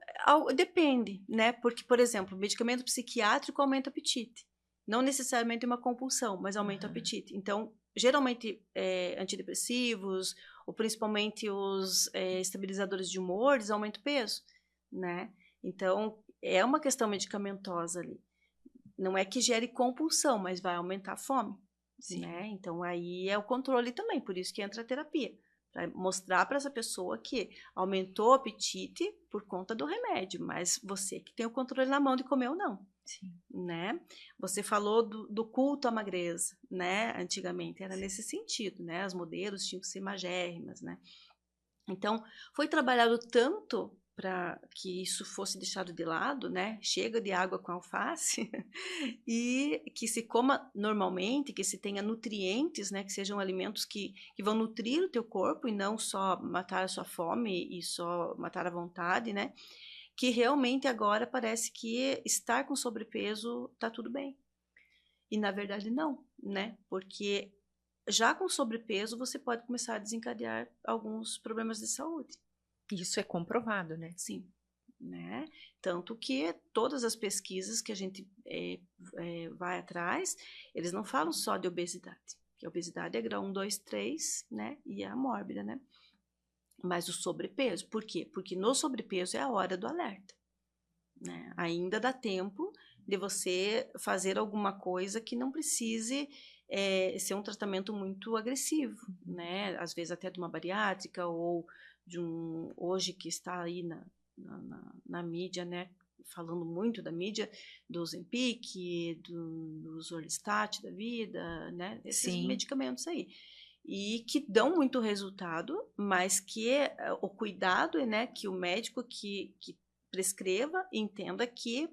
Depende, né? Porque, por exemplo, o medicamento psiquiátrico aumenta o apetite. Não necessariamente uma compulsão, mas aumenta o apetite. Então, geralmente, antidepressivos, ou principalmente os estabilizadores de humor, eles aumentam o peso, né? Então, é uma questão medicamentosa ali. Não é que gere compulsão, mas vai aumentar a fome, né? Então, aí é o controle também, por isso que entra a terapia. Para mostrar para essa pessoa que aumentou o apetite por conta do remédio, mas você que tem o controle na mão de comer ou não. Sim. Né? Você falou do culto à magreza, né? Antigamente era nesse sentido, né? As modelos tinham que ser magérrimas, né? Então, foi trabalhado tanto para que isso fosse deixado de lado, né? Chega de água com alface e que se coma normalmente, que se tenha nutrientes, né? Que sejam alimentos que vão nutrir o teu corpo e não só matar a sua fome e só matar a vontade, né? Que realmente agora parece que estar com sobrepeso tá tudo bem. E na verdade não, né? Porque já com sobrepeso você pode começar a desencadear alguns problemas de saúde. Isso é comprovado, né? Sim, né? Tanto que todas as pesquisas que a gente vai atrás, eles não falam só de obesidade. Que a obesidade é grau 1, 2, 3, né? E é a mórbida, né? Mas o sobrepeso, por quê? Porque no sobrepeso é a hora do alerta, né? Ainda dá tempo de você fazer alguma coisa que não precise ser um tratamento muito agressivo, né? Às vezes até de uma bariátrica ou de hoje que está aí na mídia, né? Falando muito da mídia, do Ozempic, dos Orlistat da vida, né? Esses medicamentos aí. E que dão muito resultado, mas que o cuidado é, né, que o médico que prescreva entenda que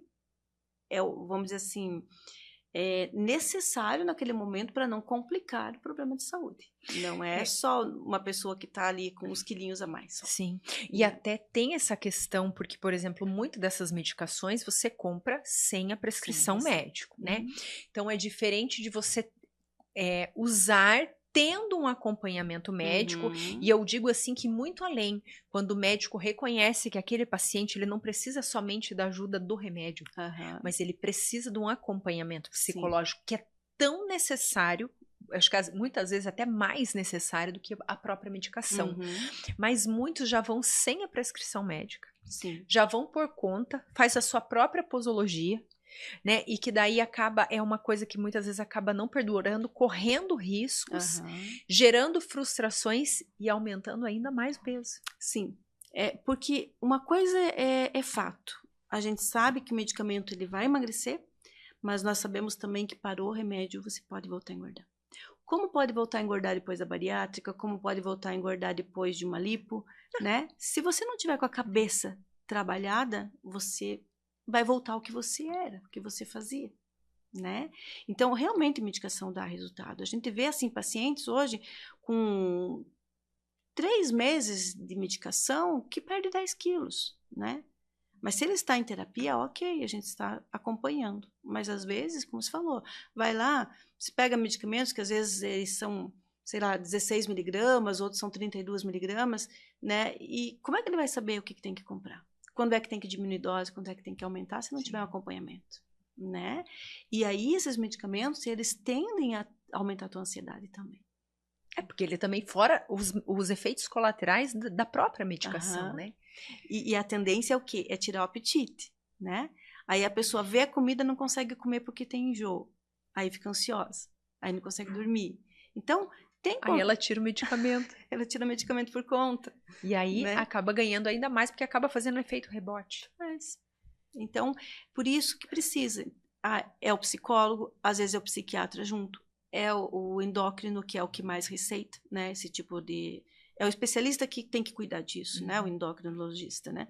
vamos dizer assim, é necessário naquele momento para não complicar o problema de saúde. Não é só uma pessoa que está ali com uns quilinhos a mais. Só. Sim, e até tem essa questão, porque, por exemplo, muitas dessas medicações você compra sem a prescrição médica, né? Então, é diferente de você usar tendo um acompanhamento médico, e eu digo assim que muito além, quando o médico reconhece que aquele paciente ele não precisa somente da ajuda do remédio, mas ele precisa de um acompanhamento psicológico que é tão necessário, acho que muitas vezes até mais necessário do que a própria medicação, mas muitos já vão sem a prescrição médica, já vão por conta, faz a sua própria posologia, né? E que daí é uma coisa que muitas vezes acaba não perdurando, correndo riscos, gerando frustrações e aumentando ainda mais o peso. Sim, porque uma coisa é fato. A gente sabe que o medicamento ele vai emagrecer, mas nós sabemos também que parou o remédio, você pode voltar a engordar. Como pode voltar a engordar depois da bariátrica? Como pode voltar a engordar depois de uma lipo, né? Se você não tiver com a cabeça trabalhada, você vai voltar ao que você era, o que você fazia, né? Então, realmente, a medicação dá resultado. A gente vê, assim, pacientes hoje com 3 meses de medicação que perde 10 quilos, né? Mas se ele está em terapia, ok, a gente está acompanhando. Mas, às vezes, como você falou, vai lá, se pega medicamentos que, às vezes, eles são sei lá, 16 miligramas, outros são 32 miligramas, né? E como é que ele vai saber o que tem que comprar? Quando é que tem que diminuir dose, quando é que tem que aumentar, se não tiver um acompanhamento, né? E aí, esses medicamentos, eles tendem a aumentar a tua ansiedade também. Porque ele também, fora os efeitos colaterais da própria medicação, né? E a tendência é o quê? É tirar o apetite, né? Aí a pessoa vê a comida e não consegue comer porque tem enjoo. Aí fica ansiosa. Aí não consegue dormir. Então, aí ela tira o medicamento. Ela tira o medicamento por conta. E aí, né? acaba ganhando ainda mais, porque acaba fazendo um efeito rebote. Então, por isso que precisa. É o psicólogo, às vezes é o psiquiatra junto. É o endócrino, que é o que mais receita, né? Esse tipo de... É o especialista que tem que cuidar disso, né? O endocrinologista, né?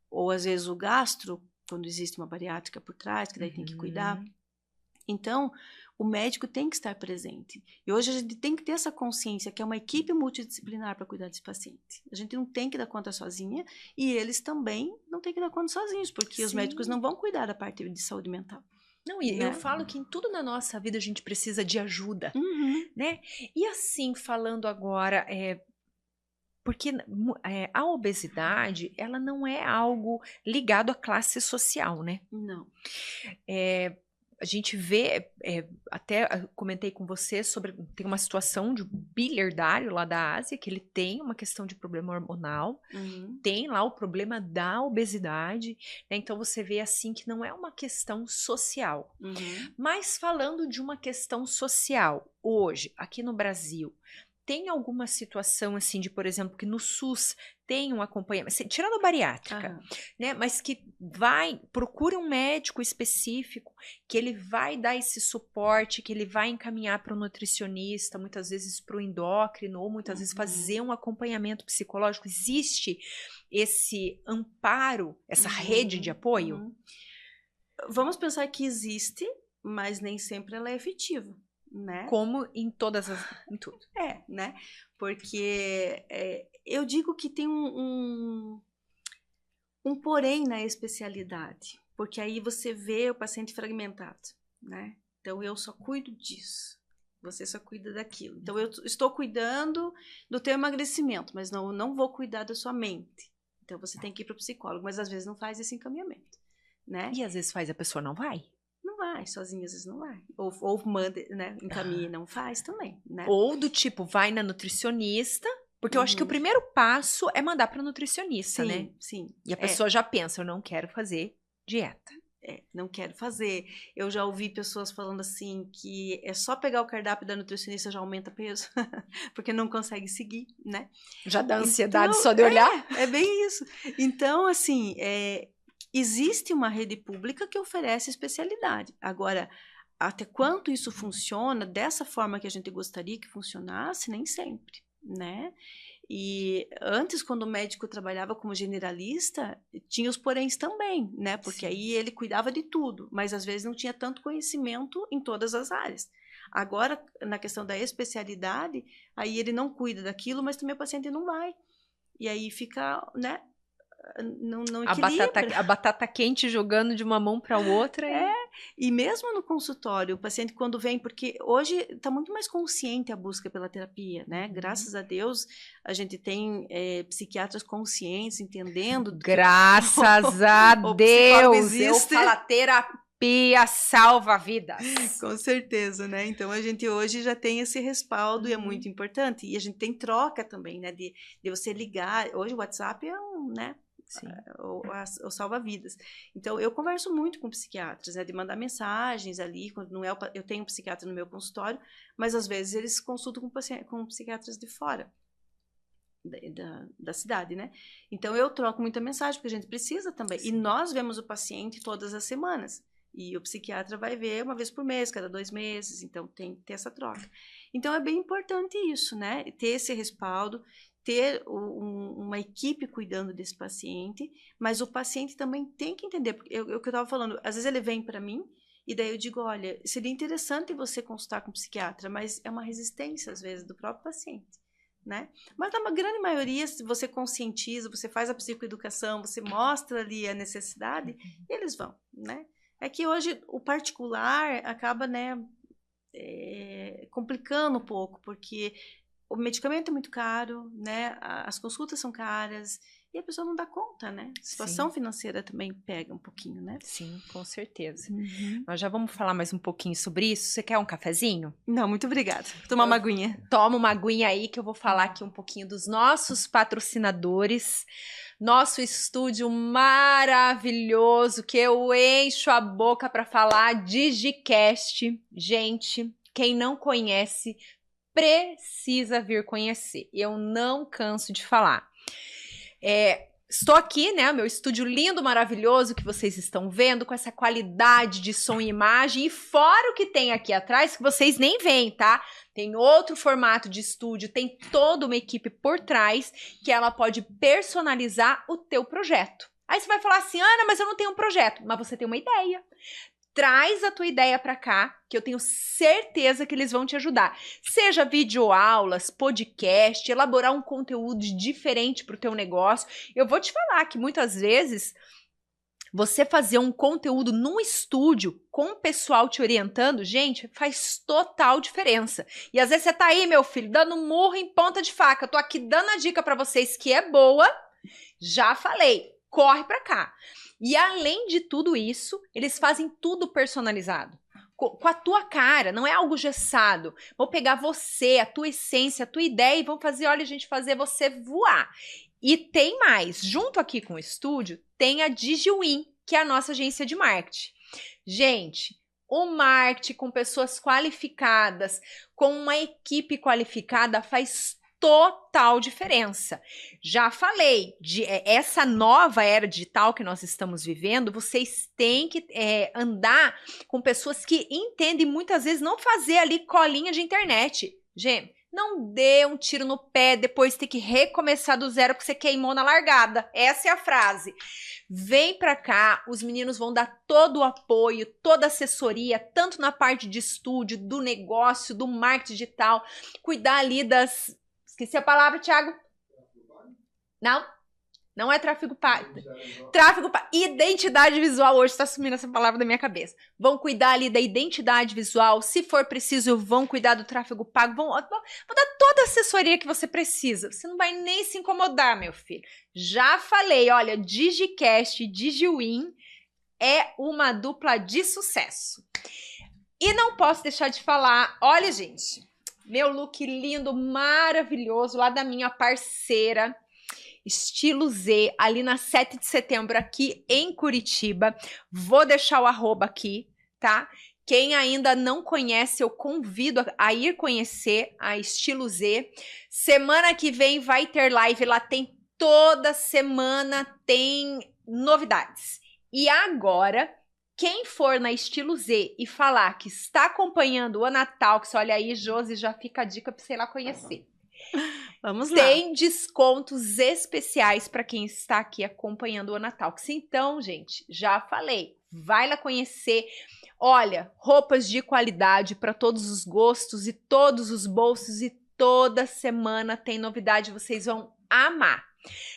Ou às vezes o gastro, quando existe uma bariátrica por trás, que daí tem que cuidar. Então, o médico tem que estar presente. E hoje a gente tem que ter essa consciência que é uma equipe multidisciplinar para cuidar desse paciente. A gente não tem que dar conta sozinha e eles também não têm que dar conta sozinhos, porque os médicos não vão cuidar da parte de saúde mental. Não, e eu falo que em tudo na nossa vida a gente precisa de ajuda, né? E assim, falando agora, porque a obesidade, ela não é algo ligado à classe social, né? Não. A gente vê, até comentei com você sobre, tem uma situação de biliardário lá da Ásia, que ele tem uma questão de problema hormonal, tem lá o problema da obesidade, né? Então você vê assim que não é uma questão social. Mas falando de uma questão social, hoje, aqui no Brasil, tem alguma situação assim de, por exemplo, que no SUS tem um acompanhamento, tirando a bariátrica, né? Mas que procure um médico específico, que ele vai dar esse suporte, que ele vai encaminhar para o nutricionista, muitas vezes para o endócrino, ou muitas vezes fazer um acompanhamento psicológico. Existe esse amparo, essa rede de apoio? Vamos pensar que existe, mas nem sempre ela é efetiva. Né? Como em em tudo. Né? Porque eu digo que tem um porém na especialidade, porque aí você vê o paciente fragmentado, né? Então eu só cuido disso, você só cuida daquilo. Então eu estou cuidando do teu emagrecimento, mas não vou cuidar da sua mente. Então você tem que ir para o psicólogo, mas às vezes não faz esse encaminhamento, né? E às vezes faz, a pessoa não vai? Não vai, sozinha às vezes não vai. Ou manda, né, encaminha e não faz também, né? Ou do tipo, vai na nutricionista, porque eu acho que o primeiro passo é mandar para nutricionista, né? Sim. E a pessoa já pensa, eu não quero fazer dieta. Não quero fazer. Eu já ouvi pessoas falando assim que é só pegar o cardápio da nutricionista já aumenta peso, porque não consegue seguir, né? Já dá ansiedade só de olhar? É bem isso. Então, assim, existe uma rede pública que oferece especialidade. Agora, até quanto isso funciona dessa forma que a gente gostaria que funcionasse, nem sempre, né? E antes, quando o médico trabalhava como generalista, tinha os poréns também, né? Porque aí ele cuidava de tudo, mas às vezes não tinha tanto conhecimento em todas as áreas. Agora, na questão da especialidade, aí ele não cuida daquilo, mas também o paciente não vai. E aí fica, né? Não equilibra. A batata quente jogando de uma mão para outra. E mesmo no consultório, o paciente quando vem, porque hoje está muito mais consciente a busca pela terapia, né? Graças a Deus, a gente tem psiquiatras conscientes, entendendo. Graças a Deus! Eu falo, terapia salva vidas. Com certeza, né? Então, a gente hoje já tem esse respaldo e é muito importante. E a gente tem troca também, né? De você ligar. Hoje o WhatsApp é né? O salva-vidas. Então, eu converso muito com psiquiatras, né, de mandar mensagens ali, quando não eu tenho um psiquiatra no meu consultório, mas às vezes eles consultam com psiquiatras de fora da cidade, né? Então, eu troco muita mensagem, porque a gente precisa também. E nós vemos o paciente todas as semanas. E o psiquiatra vai ver uma vez por mês, cada 2 meses, então tem que ter essa troca. Então, é bem importante isso, né? Ter esse respaldo, ter uma equipe cuidando desse paciente, mas o paciente também tem que entender, porque o que eu estava falando, às vezes ele vem para mim, e daí eu digo, olha, seria interessante você consultar com um psiquiatra, mas é uma resistência, às vezes, do próprio paciente, né? Mas na grande maioria, se você conscientiza, você faz a psicoeducação, você mostra ali a necessidade, eles vão, né? É que hoje o particular acaba, né, complicando um pouco, porque o medicamento é muito caro, né? As consultas são caras e a pessoa não dá conta, né? A situação financeira também pega um pouquinho, né? Sim, com certeza. Uhum. Nós já vamos falar mais um pouquinho sobre isso. Você quer um cafezinho? Não, muito obrigada. Vou tomar uma aguinha. Toma uma aguinha aí que eu vou falar aqui um pouquinho dos nossos patrocinadores. Nosso estúdio maravilhoso, que eu encho a boca para falar, DigiCast. Gente, quem não conhece, precisa vir conhecer. Eu não canso de falar. Estou aqui, né, meu estúdio lindo, maravilhoso, que vocês estão vendo, com essa qualidade de som e imagem, e fora o que tem aqui atrás, que vocês nem veem, tá? Tem outro formato de estúdio, tem toda uma equipe por trás, que ela pode personalizar o teu projeto. Aí você vai falar assim, Ana, mas eu não tenho um projeto, mas você tem uma ideia. Traz a tua ideia para cá, que eu tenho certeza que eles vão te ajudar. Seja videoaulas, podcast, elaborar um conteúdo diferente para o teu negócio. Eu vou te falar que muitas vezes você fazer um conteúdo num estúdio com o pessoal te orientando, gente, faz total diferença. E às vezes você tá aí, meu filho, dando murro em ponta de faca. Eu tô aqui dando a dica para vocês que é boa. Já falei, corre para cá. E além de tudo isso, eles fazem tudo personalizado. Com a tua cara, não é algo engessado. Vão pegar você, a tua essência, a tua ideia e vão fazer, olha, gente, fazer você voar. E tem mais, junto aqui com o estúdio, tem a DigiWin, que é a nossa agência de marketing. Gente, o marketing com pessoas qualificadas, com uma equipe qualificada, faz total diferença. Já falei, essa nova era digital que nós estamos vivendo, vocês têm que andar com pessoas que entendem, muitas vezes não fazer ali colinha de internet. Gente, não dê um tiro no pé, depois ter que recomeçar do zero porque você queimou na largada. Essa é a frase. Vem pra cá, os meninos vão dar todo o apoio, toda a assessoria, tanto na parte de estúdio, do negócio, do marketing digital, cuidar ali das... Esqueci a palavra, Thiago. Não é tráfego pago. Tráfego pago. Identidade visual. Hoje está sumindo essa palavra da minha cabeça. Vão cuidar ali da identidade visual. Se for preciso, vão cuidar do tráfego pago. Vão dar toda a assessoria que você precisa. Você não vai nem se incomodar, meu filho. Já falei, olha, DigiCast e DigiWin é uma dupla de sucesso. E não posso deixar de falar, olha, gente, meu look lindo, maravilhoso, lá da minha parceira, Estilo Z, ali na 7 de setembro, aqui em Curitiba. Vou deixar o arroba aqui, tá? Quem ainda não conhece, eu convido a ir conhecer a Estilo Z. Semana que vem vai ter live, lá tem toda semana, tem novidades. E agora, quem for na Estilo Z e falar que está acompanhando o Anatalks, olha aí, Josi, já fica a dica para você ir lá conhecer. Vamos lá. Tem descontos especiais para quem está aqui acompanhando o Anatalks. Então, gente, já falei, vai lá conhecer. Olha, roupas de qualidade para todos os gostos e todos os bolsos, e toda semana tem novidade, vocês vão amar.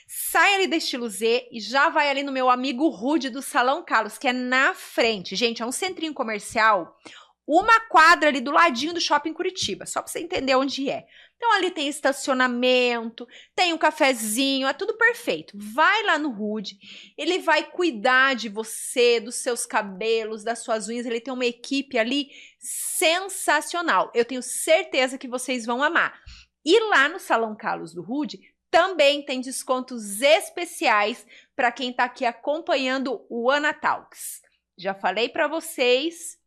Sai ali da Estilo Z e já vai ali no meu amigo Rude do Salão Carlos, que é na frente. Gente, é um centrinho comercial, uma quadra ali do ladinho do Shopping Curitiba, só para você entender onde é. Então ali tem estacionamento, tem um cafezinho, é tudo perfeito. Vai lá no Rude, ele vai cuidar de você, dos seus cabelos, das suas unhas, ele tem uma equipe ali sensacional. Eu tenho certeza que vocês vão amar. E lá no Salão Carlos do Rude também tem descontos especiais para quem está aqui acompanhando o Anatalks. Já falei para vocês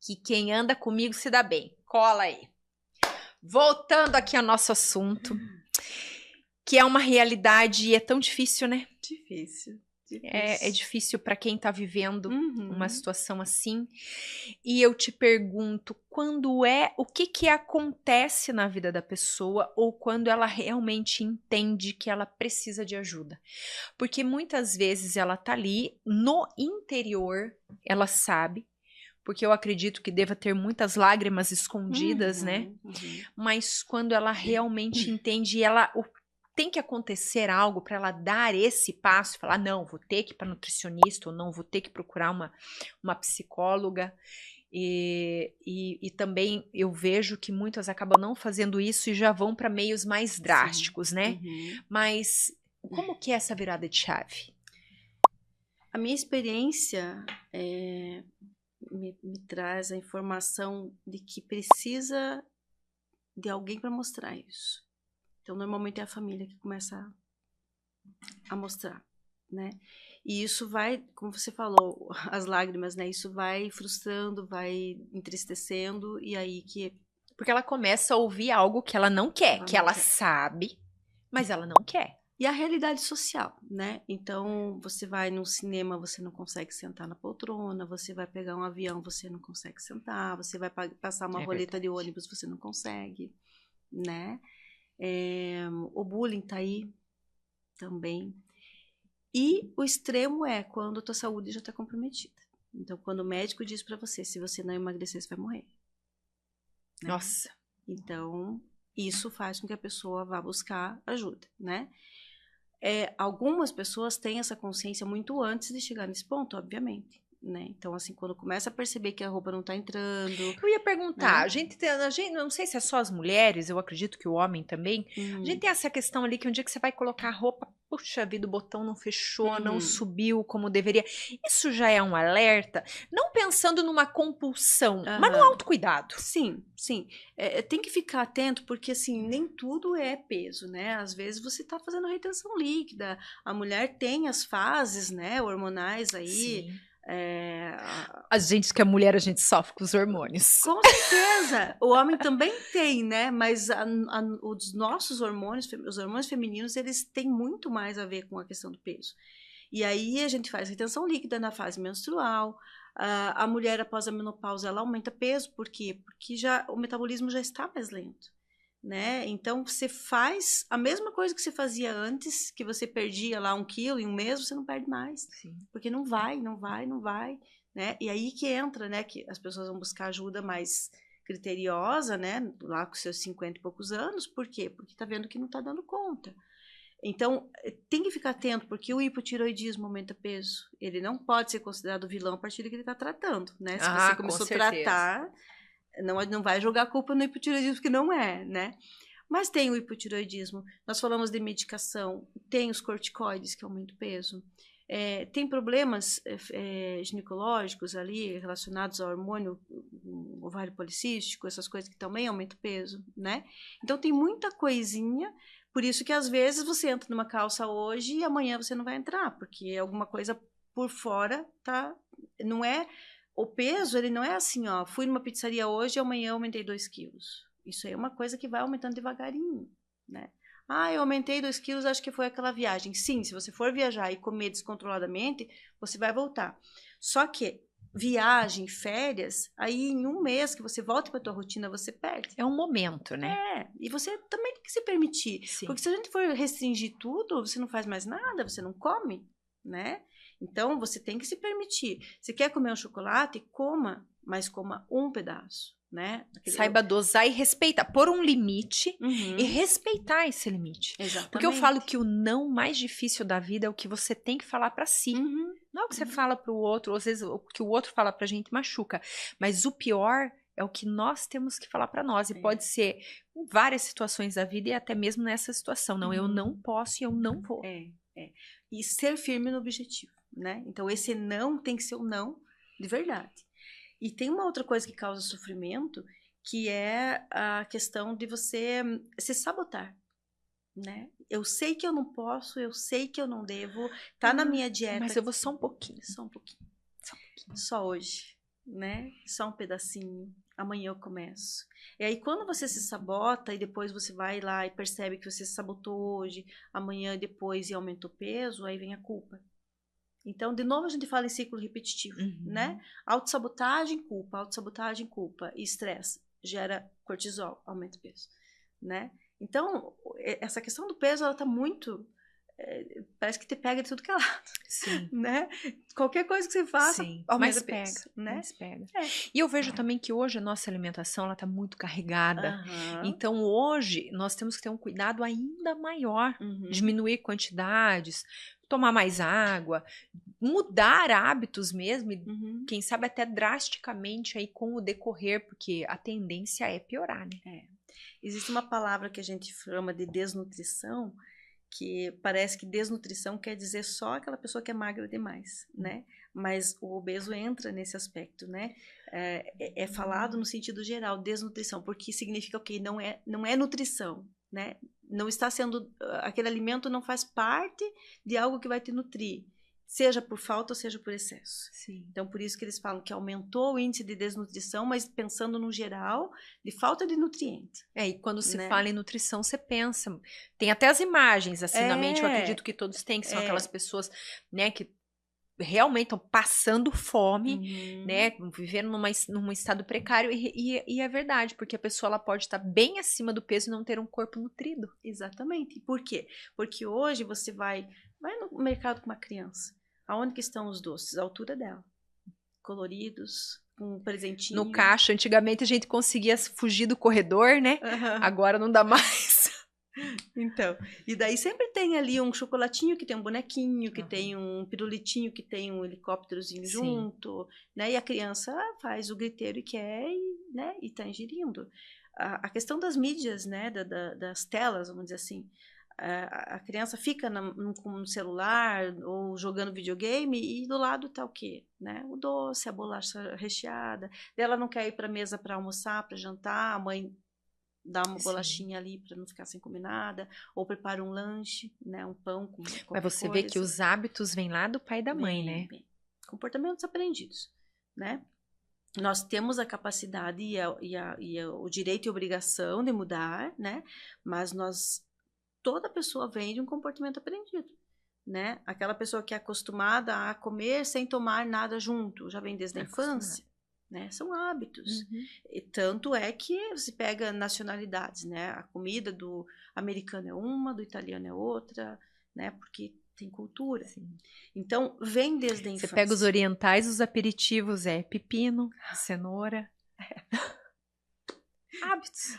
que quem anda comigo se dá bem. Cola aí. Voltando aqui ao nosso assunto, que é uma realidade e é tão difícil, né? Difícil. É difícil para quem está vivendo uma situação assim. E eu te pergunto, o que acontece na vida da pessoa, ou quando ela realmente entende que ela precisa de ajuda? Porque muitas vezes ela tá ali no interior, ela sabe, porque eu acredito que deva ter muitas lágrimas escondidas, né? Mas quando ela realmente entende, tem que acontecer algo para ela dar esse passo, falar, não, vou ter que ir para nutricionista, ou não, vou ter que procurar uma psicóloga. E também eu vejo que muitas acabam não fazendo isso e já vão para meios mais drásticos, né? Mas como que é essa virada de chave? A minha experiência me traz a informação de que precisa de alguém para mostrar isso. Então, normalmente é a família que começa a mostrar, né? E isso vai, como você falou, as lágrimas, né? Isso vai frustrando, vai entristecendo, e aí que... Porque ela começa a ouvir algo que ela não quer, que ela sabe, mas ela não quer. E a realidade social, né? Então, você vai num cinema, você não consegue sentar na poltrona, você vai pegar um avião, você não consegue sentar, você vai passar uma roleta de ônibus, você não consegue, né? O bullying tá aí também. E o extremo é quando a tua saúde já está comprometida. Então, quando o médico diz para você, se você não emagrecer, você vai morrer. Né? Nossa. Então, isso faz com que a pessoa vá buscar ajuda, né? Algumas pessoas têm essa consciência muito antes de chegar nesse ponto, obviamente. Né? Então, assim, quando começa a perceber que a roupa não tá entrando... Eu ia perguntar, né? a gente, não sei se é só as mulheres, eu acredito que o homem também, a gente tem essa questão ali que um dia que você vai colocar a roupa, puxa vida, o botão não fechou, não subiu como deveria. Isso já é um alerta, não pensando numa compulsão, mas no autocuidado. Sim, sim. Tem que ficar atento, porque assim, nem tudo é peso, né? Às vezes você tá fazendo retenção líquida, a mulher tem as fases, né, hormonais aí. Sim. A gente que é mulher, a gente sofre com os hormônios. Com certeza! O homem também tem, né? Mas os nossos hormônios, os hormônios femininos, eles têm muito mais a ver com a questão do peso. E aí a gente faz retenção líquida na fase menstrual. A mulher, após a menopausa, ela aumenta peso. Por quê? Porque o metabolismo já está mais lento. Né? Então, você faz a mesma coisa que você fazia antes, que você perdia lá 1 quilo em um mês, você não perde mais. Sim. Porque não vai. Né? E aí que entra, né, que as pessoas vão buscar ajuda mais criteriosa, né, lá com seus 50 e poucos anos. Por quê? Porque tá vendo que não tá dando conta. Então, tem que ficar atento, porque o hipotiroidismo aumenta peso. Ele não pode ser considerado vilão a partir do que ele tá tratando, né? Se você começou a tratar... Não vai jogar a culpa no hipotireoidismo, porque não é, né? Mas tem o hipotireoidismo. Nós falamos de medicação, tem os corticoides, que aumentam o peso. Tem problemas ginecológicos ali, relacionados ao hormônio, ovário policístico, essas coisas que também aumentam o peso, né? Então, tem muita coisinha, por isso que às vezes você entra numa calça hoje e amanhã você não vai entrar, porque alguma coisa por fora tá... Não é... O peso, ele não é assim, ó, fui numa pizzaria hoje e amanhã aumentei 2 quilos. Isso aí é uma coisa que vai aumentando devagarinho, né? Eu aumentei 2 quilos, acho que foi aquela viagem. Sim, se você for viajar e comer descontroladamente, você vai voltar. Só que viagem, férias, aí em um mês que você volta para tua rotina, você perde. É um momento, né? E você também tem que se permitir. Sim. Porque se a gente for restringir tudo, você não faz mais nada, você não come, né? Então, você tem que se permitir. Se quer comer um chocolate, coma, mas coma um pedaço, né? Saiba dosar e respeitar. Pôr um limite e respeitar esse limite. Exatamente. Porque eu falo que o não mais difícil da vida é o que você tem que falar pra si. Não é o que você fala pro outro, ou às vezes o que o outro fala pra gente machuca. Mas o pior é o que nós temos que falar pra nós. E pode ser em várias situações da vida e até mesmo nessa situação. Não, eu não posso e eu não vou. E ser firme no objetivo. Né? Então, esse não tem que ser um não de verdade. E tem uma outra coisa que causa sofrimento, que é a questão de você se sabotar, né? Eu sei que eu não posso, eu sei que eu não devo, tá na minha dieta. Mas eu vou só um pouquinho. Só hoje, né? Só um pedacinho. Amanhã eu começo. E aí, quando você se sabota e depois você vai lá e percebe que você se sabotou hoje, amanhã depois e aumentou o peso, aí vem a culpa. Então, de novo, a gente fala em ciclo repetitivo, né? Autossabotagem, culpa e estresse gera cortisol, aumenta o peso, né? Então, essa questão do peso, ela tá muito... parece que te pega de tudo que é lado. Sim. Né? Qualquer coisa que você faça, aumenta o peso. Mais pega. E eu vejo também que hoje a nossa alimentação, ela tá muito carregada. Então, hoje, nós temos que ter um cuidado ainda maior. Diminuir quantidades. tomar mais água, mudar hábitos mesmo, e Uhum. quem sabe até drasticamente aí com o decorrer, porque a tendência é piorar, né? Existe uma palavra que a gente chama de desnutrição, que parece que desnutrição quer dizer só aquela pessoa que é magra demais, né? Mas o obeso entra nesse aspecto, né? É falado no sentido geral, desnutrição, porque significa o quê? Não é nutrição, né? Não está sendo, aquele alimento não faz parte de algo que vai te nutrir, seja por falta ou seja por excesso. Sim. Então, por isso que eles falam que aumentou o índice de desnutrição, mas pensando no geral, de falta de nutriente. E quando se Né? fala em nutrição, você pensa. Tem até as imagens assim na mente, eu acredito que todos têm, que são aquelas pessoas, né, que realmente estão passando fome, né, vivendo num estado precário, e é verdade, porque a pessoa ela pode estar bem acima do peso e não ter um corpo nutrido. Exatamente. Por quê? Porque hoje você vai no mercado com uma criança, aonde que estão os doces? À altura dela, coloridos, com um presentinho. No caixa, antigamente a gente conseguia fugir do corredor, né? Agora não dá mais. Então, e daí sempre tem ali um chocolatinho que tem um bonequinho, que tem um pirulitinho, que tem um helicópterozinho junto, né? E a criança faz o griteiro e quer, né? E tá ingerindo. A questão das mídias, né? Das telas, vamos dizer assim. A criança fica com um celular ou jogando videogame e do lado tá o quê? Né? O doce, a bolacha recheada. Ela não quer ir para a mesa para almoçar, para jantar, a mãe dá uma bolachinha ali para não ficar sem comer nada, ou prepara um lanche, né, um pão com qualquer Mas você coisa. vê que os hábitos vêm lá do pai e da mãe, né? Comportamentos aprendidos, né? Nós temos a capacidade e o direito e a obrigação de mudar, né? Mas toda pessoa vem de um comportamento aprendido, né? Aquela pessoa que é acostumada a comer sem tomar nada junto, já vem desde a infância. Né? São hábitos. E tanto é que você pega nacionalidades, né? A comida do americano é uma, do italiano é outra, né? Porque tem cultura. Sim. Então, vem desde a infância. Você pega os orientais, os aperitivos é pepino, cenoura. Hábitos.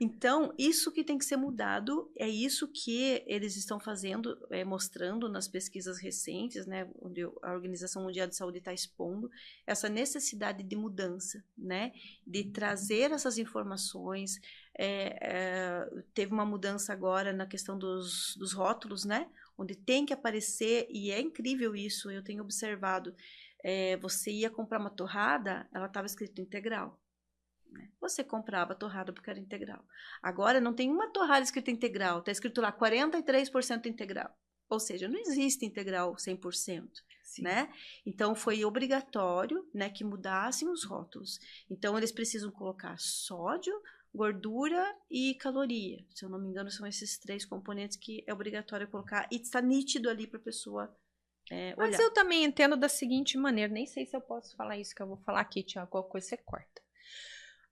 Então, isso que tem que ser mudado, é isso que eles estão fazendo, mostrando nas pesquisas recentes, né, onde a Organização Mundial de Saúde está expondo essa necessidade de mudança, né, de trazer essas informações. Teve uma mudança agora na questão dos rótulos, né, onde tem que aparecer, e é incrível isso, eu tenho observado, você ia comprar uma torrada, ela estava escrito integral. Você comprava torrada porque era integral. Agora não tem uma torrada escrita integral, está escrito lá 43% integral. Ou seja, não existe integral 100%, né? Então foi obrigatório, né, que mudassem os rótulos. Então eles precisam colocar sódio, gordura e caloria. Se eu não me engano, são esses 3 componentes que é obrigatório colocar e está nítido ali para a pessoa olhar. Mas eu também entendo da seguinte maneira, nem sei se eu posso falar isso que eu vou falar aqui, Tiago, qualquer coisa você corta.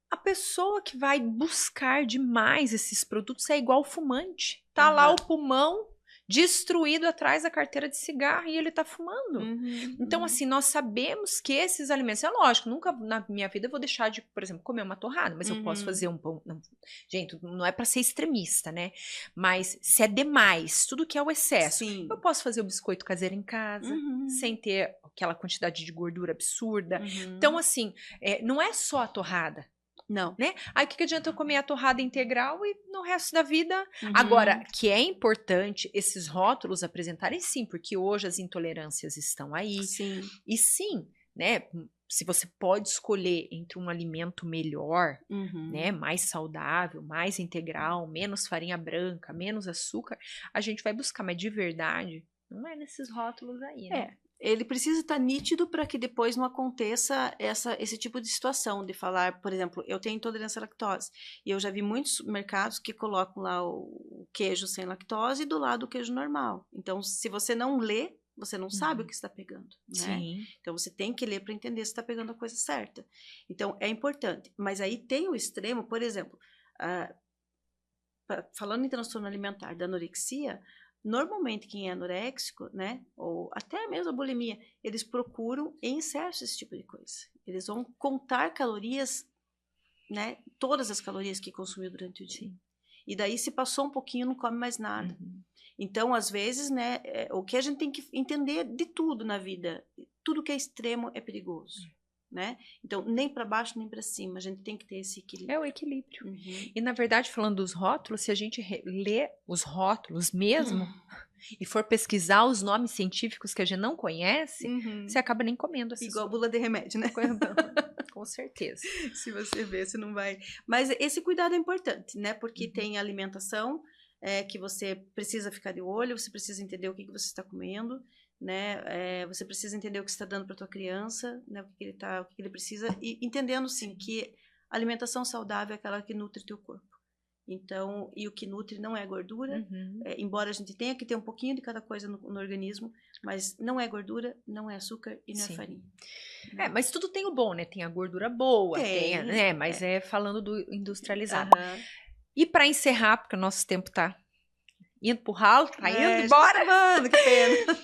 A pessoa que vai buscar demais esses produtos é igual fumante. Tá lá o pulmão destruído atrás da carteira de cigarro e ele tá fumando. Então, assim, nós sabemos que esses alimentos... É lógico, nunca na minha vida eu vou deixar de, por exemplo, comer uma torrada, mas eu posso fazer um pão... Não, gente, não é pra ser extremista, né? Mas se é demais, tudo que é o excesso, eu posso fazer o biscoito caseiro em casa, sem ter aquela quantidade de gordura absurda. Então, assim, não é só a torrada. Não. Né? Aí o que adianta eu comer a torrada integral e no resto da vida? Agora, que é importante esses rótulos apresentarem, sim, porque hoje as intolerâncias estão aí. Sim. E sim, né? Se você pode escolher entre um alimento melhor, né, mais saudável, mais integral, menos farinha branca, menos açúcar, a gente vai buscar, mas de verdade, não é nesses rótulos aí, né? Ele precisa estar nítido para que depois não aconteça esse tipo de situação de falar, por exemplo, eu tenho intolerância à lactose e eu já vi muitos mercados que colocam lá o queijo sem lactose e do lado o queijo normal. Então, se você não lê, você não sabe o que está pegando, né? Sim. Então, você tem que ler para entender se está pegando a coisa certa. Então, é importante. Mas aí tem o extremo, por exemplo, falando em transtorno alimentar da anorexia, normalmente quem é anoréxico, né, ou até mesmo a bulimia, eles procuram em excesso esse tipo de coisa. Eles vão contar calorias, né, todas as calorias que consumiu durante o dia. E daí se passou um pouquinho, não come mais nada. Então, às vezes, né, o que a gente tem que entender de tudo na vida, tudo que é extremo é perigoso, né? Então, nem para baixo nem para cima, a gente tem que ter esse equilíbrio. É o equilíbrio. Uhum. E, na verdade, falando dos rótulos, se a gente lê os rótulos mesmo e for pesquisar os nomes científicos que a gente não conhece, você acaba nem comendo essas Igual bula de remédio, né? Com certeza. Se você ver, você não vai... Mas esse cuidado é importante, né? Porque tem alimentação que você precisa ficar de olho, você precisa entender o que você está comendo, né? Você precisa entender o que você está dando para tua criança, né? O que ele precisa. E entendendo, sim, que alimentação saudável é aquela que nutre teu corpo. Então, e o que nutre não é gordura, embora a gente tenha que ter um pouquinho de cada coisa no organismo, mas não é gordura, não é açúcar e não é farinha. Mas tudo tem o bom, né? Tem a gordura boa, né? Mas falando do industrializado. E para encerrar, porque o nosso tempo tá indo pro ralo, tá indo embora. Mano, que pena.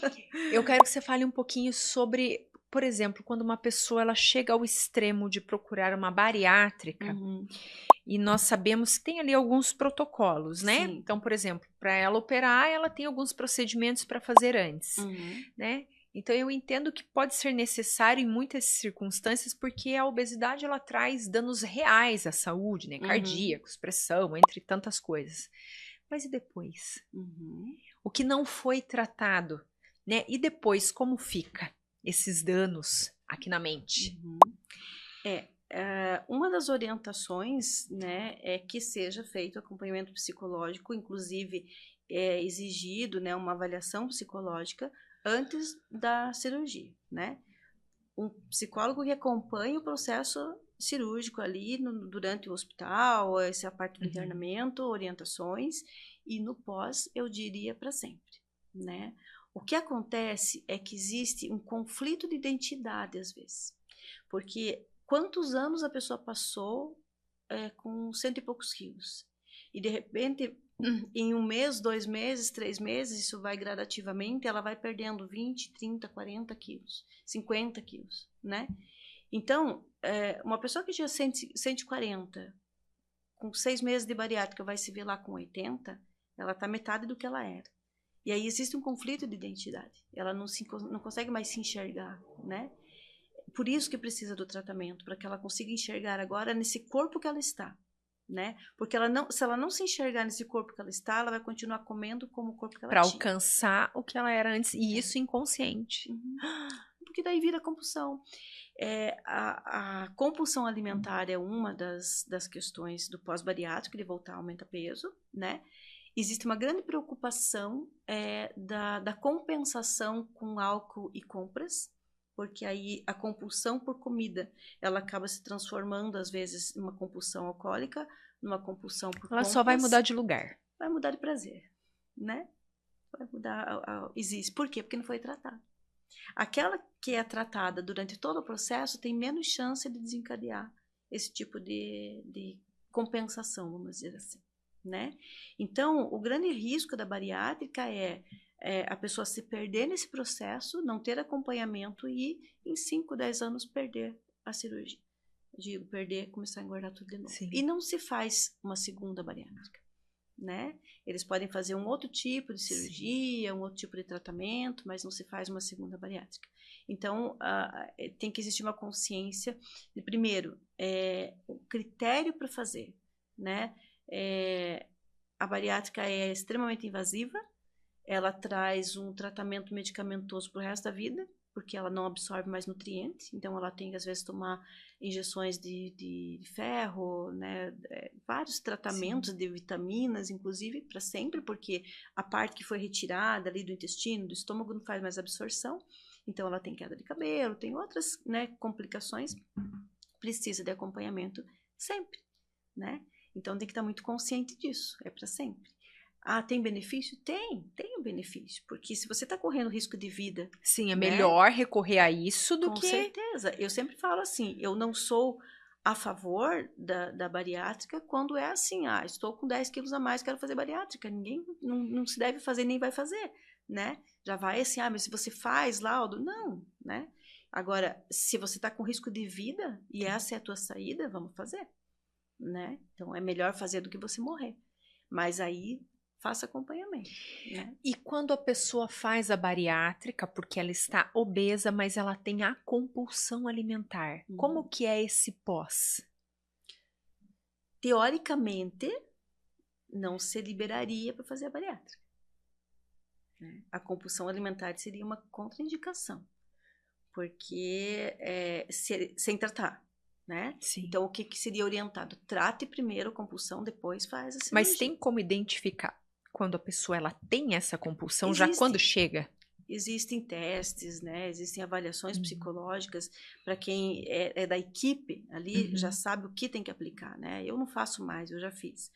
Eu quero que você fale um pouquinho sobre, por exemplo, quando uma pessoa ela chega ao extremo de procurar uma bariátrica, e nós sabemos que tem ali alguns protocolos, né? Sim. Então, por exemplo, para ela operar, ela tem alguns procedimentos para fazer antes, né? Então, eu entendo que pode ser necessário em muitas circunstâncias, porque a obesidade ela traz danos reais à saúde, né? Cardíacos, pressão, entre tantas coisas. Mas e depois? O que não foi tratado, né? E depois, como fica esses danos aqui na mente? Uma das orientações, né, é que seja feito acompanhamento psicológico, inclusive é exigido, né, uma avaliação psicológica antes da cirurgia, né? Um psicólogo que acompanha o processo cirúrgico ali durante o hospital, essa parte do internamento, orientações, e no pós, eu diria para sempre, né? O que acontece é que existe um conflito de identidade às vezes, porque quantos anos a pessoa passou com 100 e poucos quilos, e de repente em 1 mês, 2 meses, 3 meses, isso vai gradativamente, ela vai perdendo 20, 30, 40 quilos, 50 quilos, né? Então, uma pessoa que tinha 140, com 6 meses de bariátrica, vai se ver lá com 80, ela tá metade do que ela era. E aí existe um conflito de identidade, ela não consegue mais se enxergar, né? Por isso que precisa do tratamento, para que ela consiga enxergar agora nesse corpo que ela está, né? Porque se ela não se enxergar nesse corpo que ela está, ela vai continuar comendo como o corpo que ela tinha. Para alcançar o que ela era antes, e isso inconsciente. Porque daí vira compulsão. A compulsão alimentar é uma das questões do pós-bariátrico, de voltar a aumentar peso, né? Existe uma grande preocupação da compensação com álcool e compras, porque aí a compulsão por comida, ela acaba se transformando, às vezes, numa compulsão alcoólica, numa compulsão por compras. Ela só vai mudar de lugar. Vai mudar de prazer, né? Vai mudar, existe. Por quê? Porque não foi tratada. Aquela que é tratada durante todo o processo tem menos chance de desencadear esse tipo de compensação, vamos dizer assim, né? Então, o grande risco da bariátrica é a pessoa se perder nesse processo, não ter acompanhamento e em 5, 10 anos perder a cirurgia. Digo, começar a engordar tudo de novo. Sim. E não se faz uma segunda bariátrica, né? Eles podem fazer um outro tipo de cirurgia, um outro tipo de tratamento, mas não se faz uma segunda bariátrica. Então, tem que existir uma consciência de, primeiro, o critério para fazer, né? A bariátrica é extremamente invasiva, ela traz um tratamento medicamentoso para o resto da vida, porque ela não absorve mais nutrientes, então ela tem que, às vezes, tomar injeções de ferro, né? Vários tratamentos de vitaminas, inclusive, para sempre, porque a parte que foi retirada ali do intestino, do estômago, não faz mais absorção, então ela tem queda de cabelo, tem outras, né, complicações, precisa de acompanhamento sempre, né? Então tem que estar muito consciente disso, é para sempre. Tem benefício? Tem um benefício, porque se você está correndo risco de vida... Sim, é melhor recorrer a isso do que... Com certeza, eu sempre falo assim, eu não sou a favor da bariátrica quando é assim, estou com 10 quilos a mais, quero fazer bariátrica, ninguém não se deve fazer, nem vai fazer, né? Já vai assim, mas se você faz laudo, não, né? Agora, se você está com risco de vida e essa é a tua saída, vamos fazer, né? Então, é melhor fazer do que você morrer. Mas aí faça acompanhamento, né? E quando a pessoa faz a bariátrica, porque ela está obesa, mas ela tem a compulsão alimentar, como que é esse pós? Teoricamente, não se liberaria para fazer a bariátrica. A compulsão alimentar seria uma contraindicação, porque sem tratar, né? Sim. Então, o que seria orientado? Trate primeiro a compulsão, depois faz a cirurgia. Mas tem como identificar quando a pessoa ela tem essa compulsão, Existe. já quando chega? Existem testes, né? Existem avaliações psicológicas para quem é da equipe ali, já sabe o que tem que aplicar, né? Eu não faço mais, eu já fiz.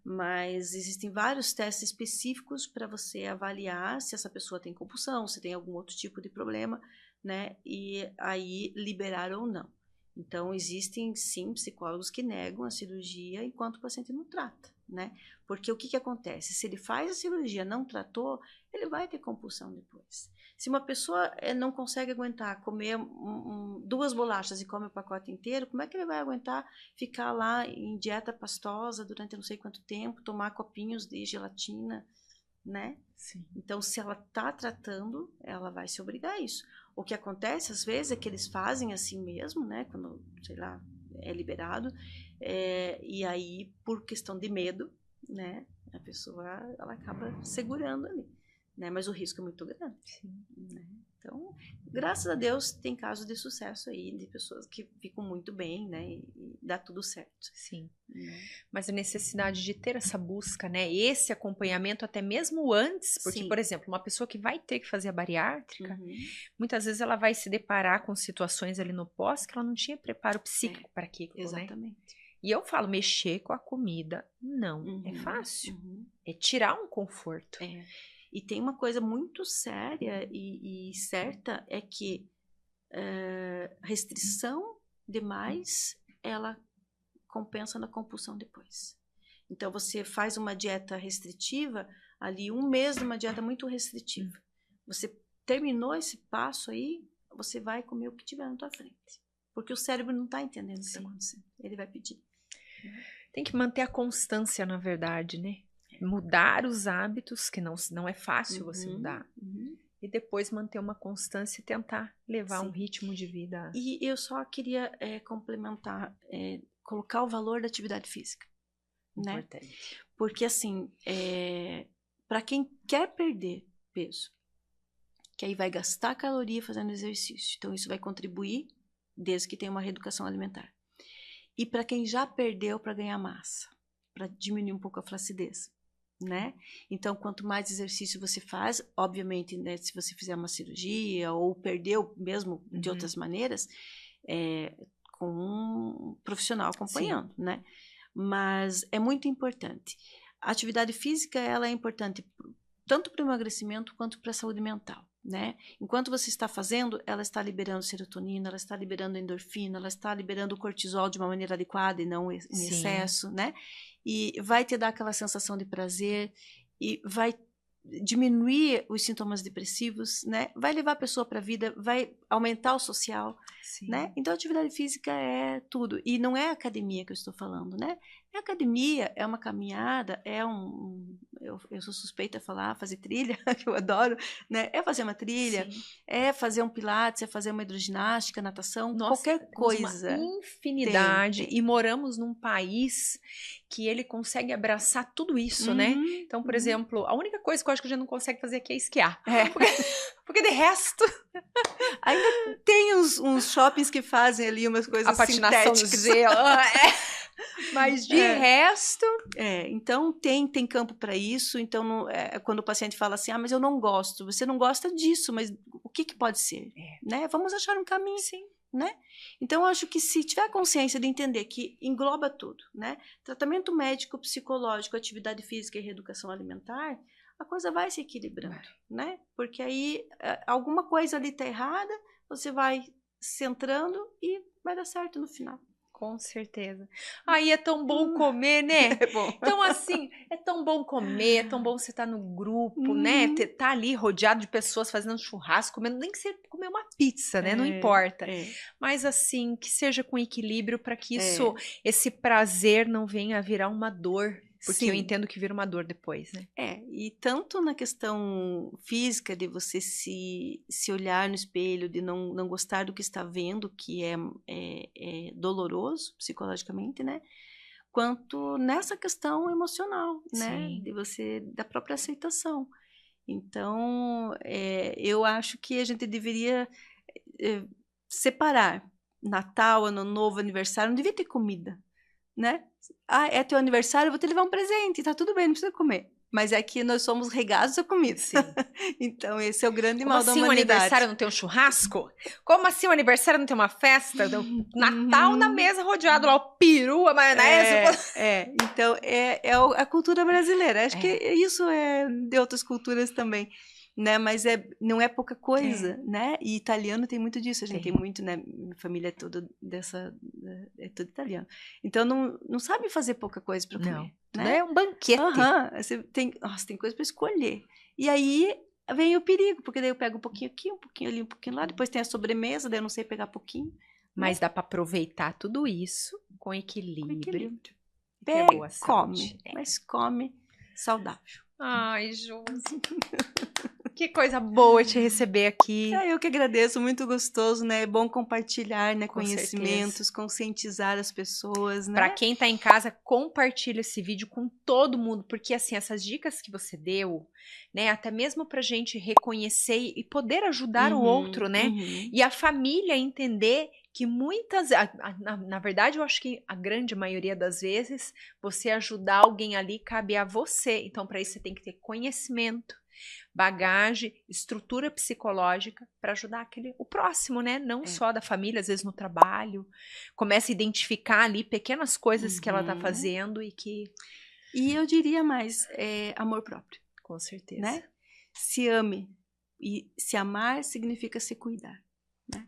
Mas existem vários testes específicos para você avaliar se essa pessoa tem compulsão, se tem algum outro tipo de problema, né? E aí liberar ou não. Então, existem sim psicólogos que negam a cirurgia enquanto o paciente não trata, né? Porque o que acontece? Se ele faz a cirurgia, não tratou, ele vai ter compulsão depois. Se uma pessoa não consegue aguentar comer 2 bolachas e come o pacote inteiro, como é que ele vai aguentar ficar lá em dieta pastosa durante não sei quanto tempo, tomar copinhos de gelatina, né? Sim. Então, se ela está tratando, ela vai se obrigar a isso. O que acontece, às vezes, é que eles fazem assim mesmo, né? Quando, sei lá, é liberado. E aí, por questão de medo, né? A pessoa, ela acaba segurando ali, né? Mas o risco é muito grande. Sim. Né? Então, graças a Deus, tem casos de sucesso aí, de pessoas que ficam muito bem, né? E dá tudo certo. Sim. Mas a necessidade de ter essa busca, né? Esse acompanhamento até mesmo antes, porque, Sim. por exemplo, uma pessoa que vai ter que fazer a bariátrica, muitas vezes ela vai se deparar com situações ali no pós que ela não tinha preparo psíquico para aquilo, exatamente. né? E eu falo, mexer com a comida não é fácil. É tirar um conforto. E tem uma coisa muito séria e certa, é que restrição demais, ela compensa na compulsão depois. Então, você faz uma dieta restritiva, ali 1 mês de uma dieta muito restritiva. Você terminou esse passo aí, você vai comer o que tiver na tua frente. Porque o cérebro não está entendendo o que está acontecendo. Ele vai pedir. Tem que manter a constância, na verdade, né? Mudar os hábitos, que não é fácil você mudar. E depois manter uma constância e tentar levar um ritmo de vida. E eu só queria complementar, colocar o valor da atividade física. Importante. Né? Porque, assim, para quem quer perder peso, que aí vai gastar caloria fazendo exercício. Então, isso vai contribuir, desde que tenha uma reeducação alimentar. E para quem já perdeu, para ganhar massa, para diminuir um pouco a flacidez, né? Então, quanto mais exercício você faz, obviamente, né, se você fizer uma cirurgia ou perdeu mesmo de outras maneiras, com um profissional acompanhando, né? Mas é muito importante. A atividade física, ela é importante tanto para o emagrecimento quanto para a saúde mental, né? Enquanto você está fazendo, ela está liberando serotonina, ela está liberando endorfina, ela está liberando o cortisol de uma maneira adequada e não em excesso, né? E vai te dar aquela sensação de prazer e vai diminuir os sintomas depressivos, né? Vai levar a pessoa para a vida, vai aumentar o social, né? Então, a atividade física é tudo. E não é academia que eu estou falando, né? É academia, é uma caminhada, eu sou suspeita a falar, fazer trilha, que eu adoro, né? É fazer uma trilha, é fazer um pilates, é fazer uma hidroginástica, natação, qualquer coisa. Uma infinidade. Tem. E moramos num país que ele consegue abraçar tudo isso, né? Então, por exemplo, a única coisa que eu acho que a gente não consegue fazer aqui é esquiar. Porque de resto... Ainda tem uns shoppings que fazem ali umas coisas a patinação no gelo. Mas de resto... Então tem campo para isso. Então, quando o paciente fala assim, mas eu não gosto. Você não gosta disso, mas o que pode ser? Né? Vamos achar um caminho. Sim. Né? Então, eu acho que se tiver consciência de entender que engloba tudo, né? Tratamento médico, psicológico, atividade física e reeducação alimentar, a coisa vai se equilibrando, né? Porque aí alguma coisa ali tá errada, você vai centrando e vai dar certo no final. Com certeza. Aí é tão bom comer, né? É bom. Então, assim, é tão bom comer, é tão bom você estar no grupo, né? Tá ali rodeado de pessoas fazendo churrasco, comendo, nem que você comer uma pizza, né? Não importa. Mas, assim, que seja com equilíbrio para que esse prazer não venha a virar uma dor. Porque eu entendo que vira uma dor depois, né? E tanto na questão física de você se olhar no espelho, de não gostar do que está vendo, que é doloroso psicologicamente, né? Quanto nessa questão emocional, né? Sim. Da própria aceitação. Então, eu acho que a gente deveria separar Natal, Ano Novo, aniversário, não devia ter comida, né? Ah, é teu aniversário, eu vou te levar um presente, tá tudo bem, não precisa comer. Mas é que nós somos regados a comida. Sim. Então, esse é o grande Como mal assim da um humanidade. aniversário não tem um churrasco? Como assim um aniversário não tem uma festa? Natal na mesa, rodeado lá, o peru, a maionese. Então, a cultura brasileira. Acho que isso é de outras culturas também, né? Mas não é pouca coisa, né? E italiano tem muito disso. A gente tem muito, né? Minha família é toda é tudo italiano. Então, não sabe fazer pouca coisa para comer. Né? É um banquete. Você tem coisa para escolher. E aí vem o perigo, porque daí eu pego um pouquinho aqui, um pouquinho ali, um pouquinho lá. Depois tem a sobremesa, daí eu não sei pegar pouquinho. Mas dá para aproveitar tudo isso com equilíbrio. Pega, come, mas come saudável. Ai, Josi. Que coisa boa te receber aqui. Eu que agradeço, muito gostoso, né? É bom compartilhar, né, conhecimentos, certeza. Conscientizar as pessoas, né? Para quem tá em casa, compartilha esse vídeo com todo mundo, porque assim, essas dicas que você deu, né, até mesmo pra gente reconhecer e poder ajudar o outro, né? E a família entender que muitas, na verdade, eu acho que a grande maioria das vezes, você ajudar alguém ali cabe a você. Então, para isso você tem que ter conhecimento, bagagem, estrutura psicológica para ajudar o próximo, né? Não só da família, às vezes no trabalho. Começa a identificar ali pequenas coisas que ela tá fazendo e que... E eu diria mais, amor próprio. Com certeza. Né? Se ame. E se amar significa se cuidar, né?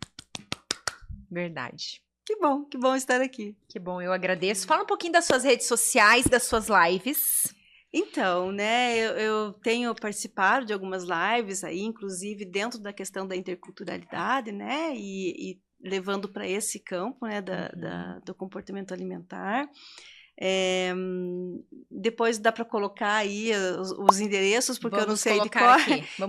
Verdade. Que bom estar aqui. Que bom, eu agradeço. Fala um pouquinho das suas redes sociais, das suas lives. Então, né, eu tenho participado de algumas lives aí, inclusive dentro da questão da interculturalidade, né, e levando para esse campo, né, do comportamento alimentar. Depois dá para colocar aí os endereços, porque eu não sei de qual.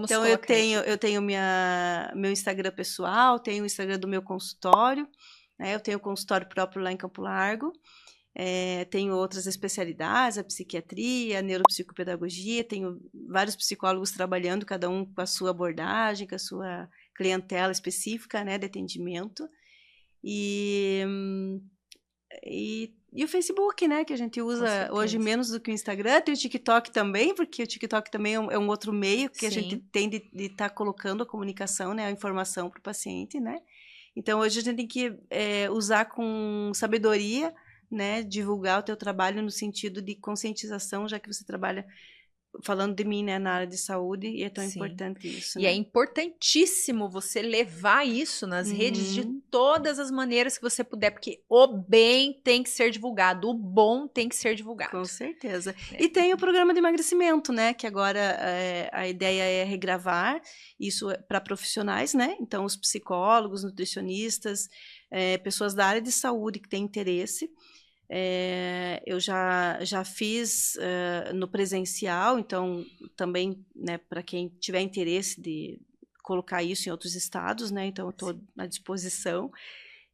Então eu tenho meu Instagram pessoal, tenho o Instagram do meu consultório, né, eu tenho consultório próprio lá em Campo Largo. Tenho outras especialidades, a psiquiatria, a neuropsicopedagogia, tenho vários psicólogos trabalhando, cada um com a sua abordagem, com a sua clientela específica, né, de atendimento. E o Facebook, né, que a gente usa hoje menos do que o Instagram. Tem o TikTok também, porque o TikTok também é um outro meio que a gente tem de estar colocando a comunicação, né, a informação para o paciente, né. Então, hoje a gente tem que usar com sabedoria, né, divulgar o teu trabalho no sentido de conscientização, já que você trabalha, falando de mim, né, na área de saúde, e é tão importante isso. E é importantíssimo você levar isso nas redes de todas as maneiras que você puder, porque o bem tem que ser divulgado, o bom tem que ser divulgado. Com certeza. E tem o programa de emagrecimento, né, que agora a ideia é regravar isso para profissionais, né, então os psicólogos, nutricionistas, pessoas da área de saúde que têm interesse. Eu já fiz no presencial, então também, né, para quem tiver interesse de colocar isso em outros estados, né, então eu estou à disposição.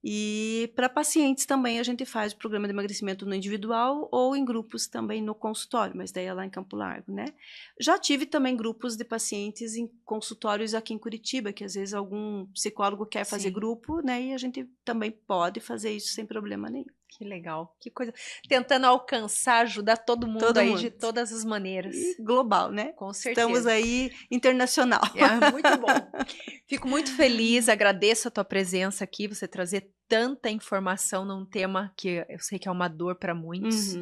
E para pacientes também a gente faz o programa de emagrecimento no individual ou em grupos também no consultório, mas daí é lá em Campo Largo, né? Já tive também grupos de pacientes em consultórios aqui em Curitiba, que às vezes algum psicólogo quer fazer grupo, né? E a gente também pode fazer isso sem problema nenhum. Que legal, que coisa. Tentando alcançar, ajudar todo mundo aí de todas as maneiras. E global, né? Com certeza. Estamos aí internacional. Muito bom. Fico muito feliz, agradeço a tua presença aqui, você trazer tanta informação num tema que eu sei que é uma dor para muitos,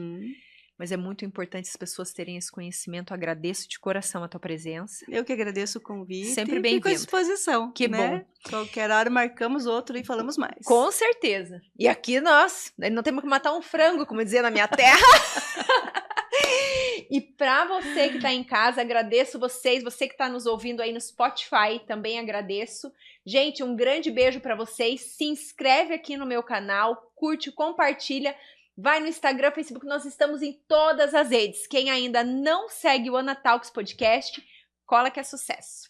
mas é muito importante as pessoas terem esse conhecimento. Agradeço de coração a tua presença. Eu que agradeço o convite. Sempre bem-vindo. Fico à disposição. Que bom. Qualquer hora marcamos outro e falamos mais. Com certeza. E aqui nós não temos que matar um frango, como dizia na minha terra. E para você que está em casa, agradeço vocês. Você que está nos ouvindo aí no Spotify, também agradeço. Gente, um grande beijo para vocês. Se inscreve aqui no meu canal, curte, compartilha. Vai no Instagram, Facebook, nós estamos em todas as redes. Quem ainda não segue o Ana Talks Podcast, cola que é sucesso.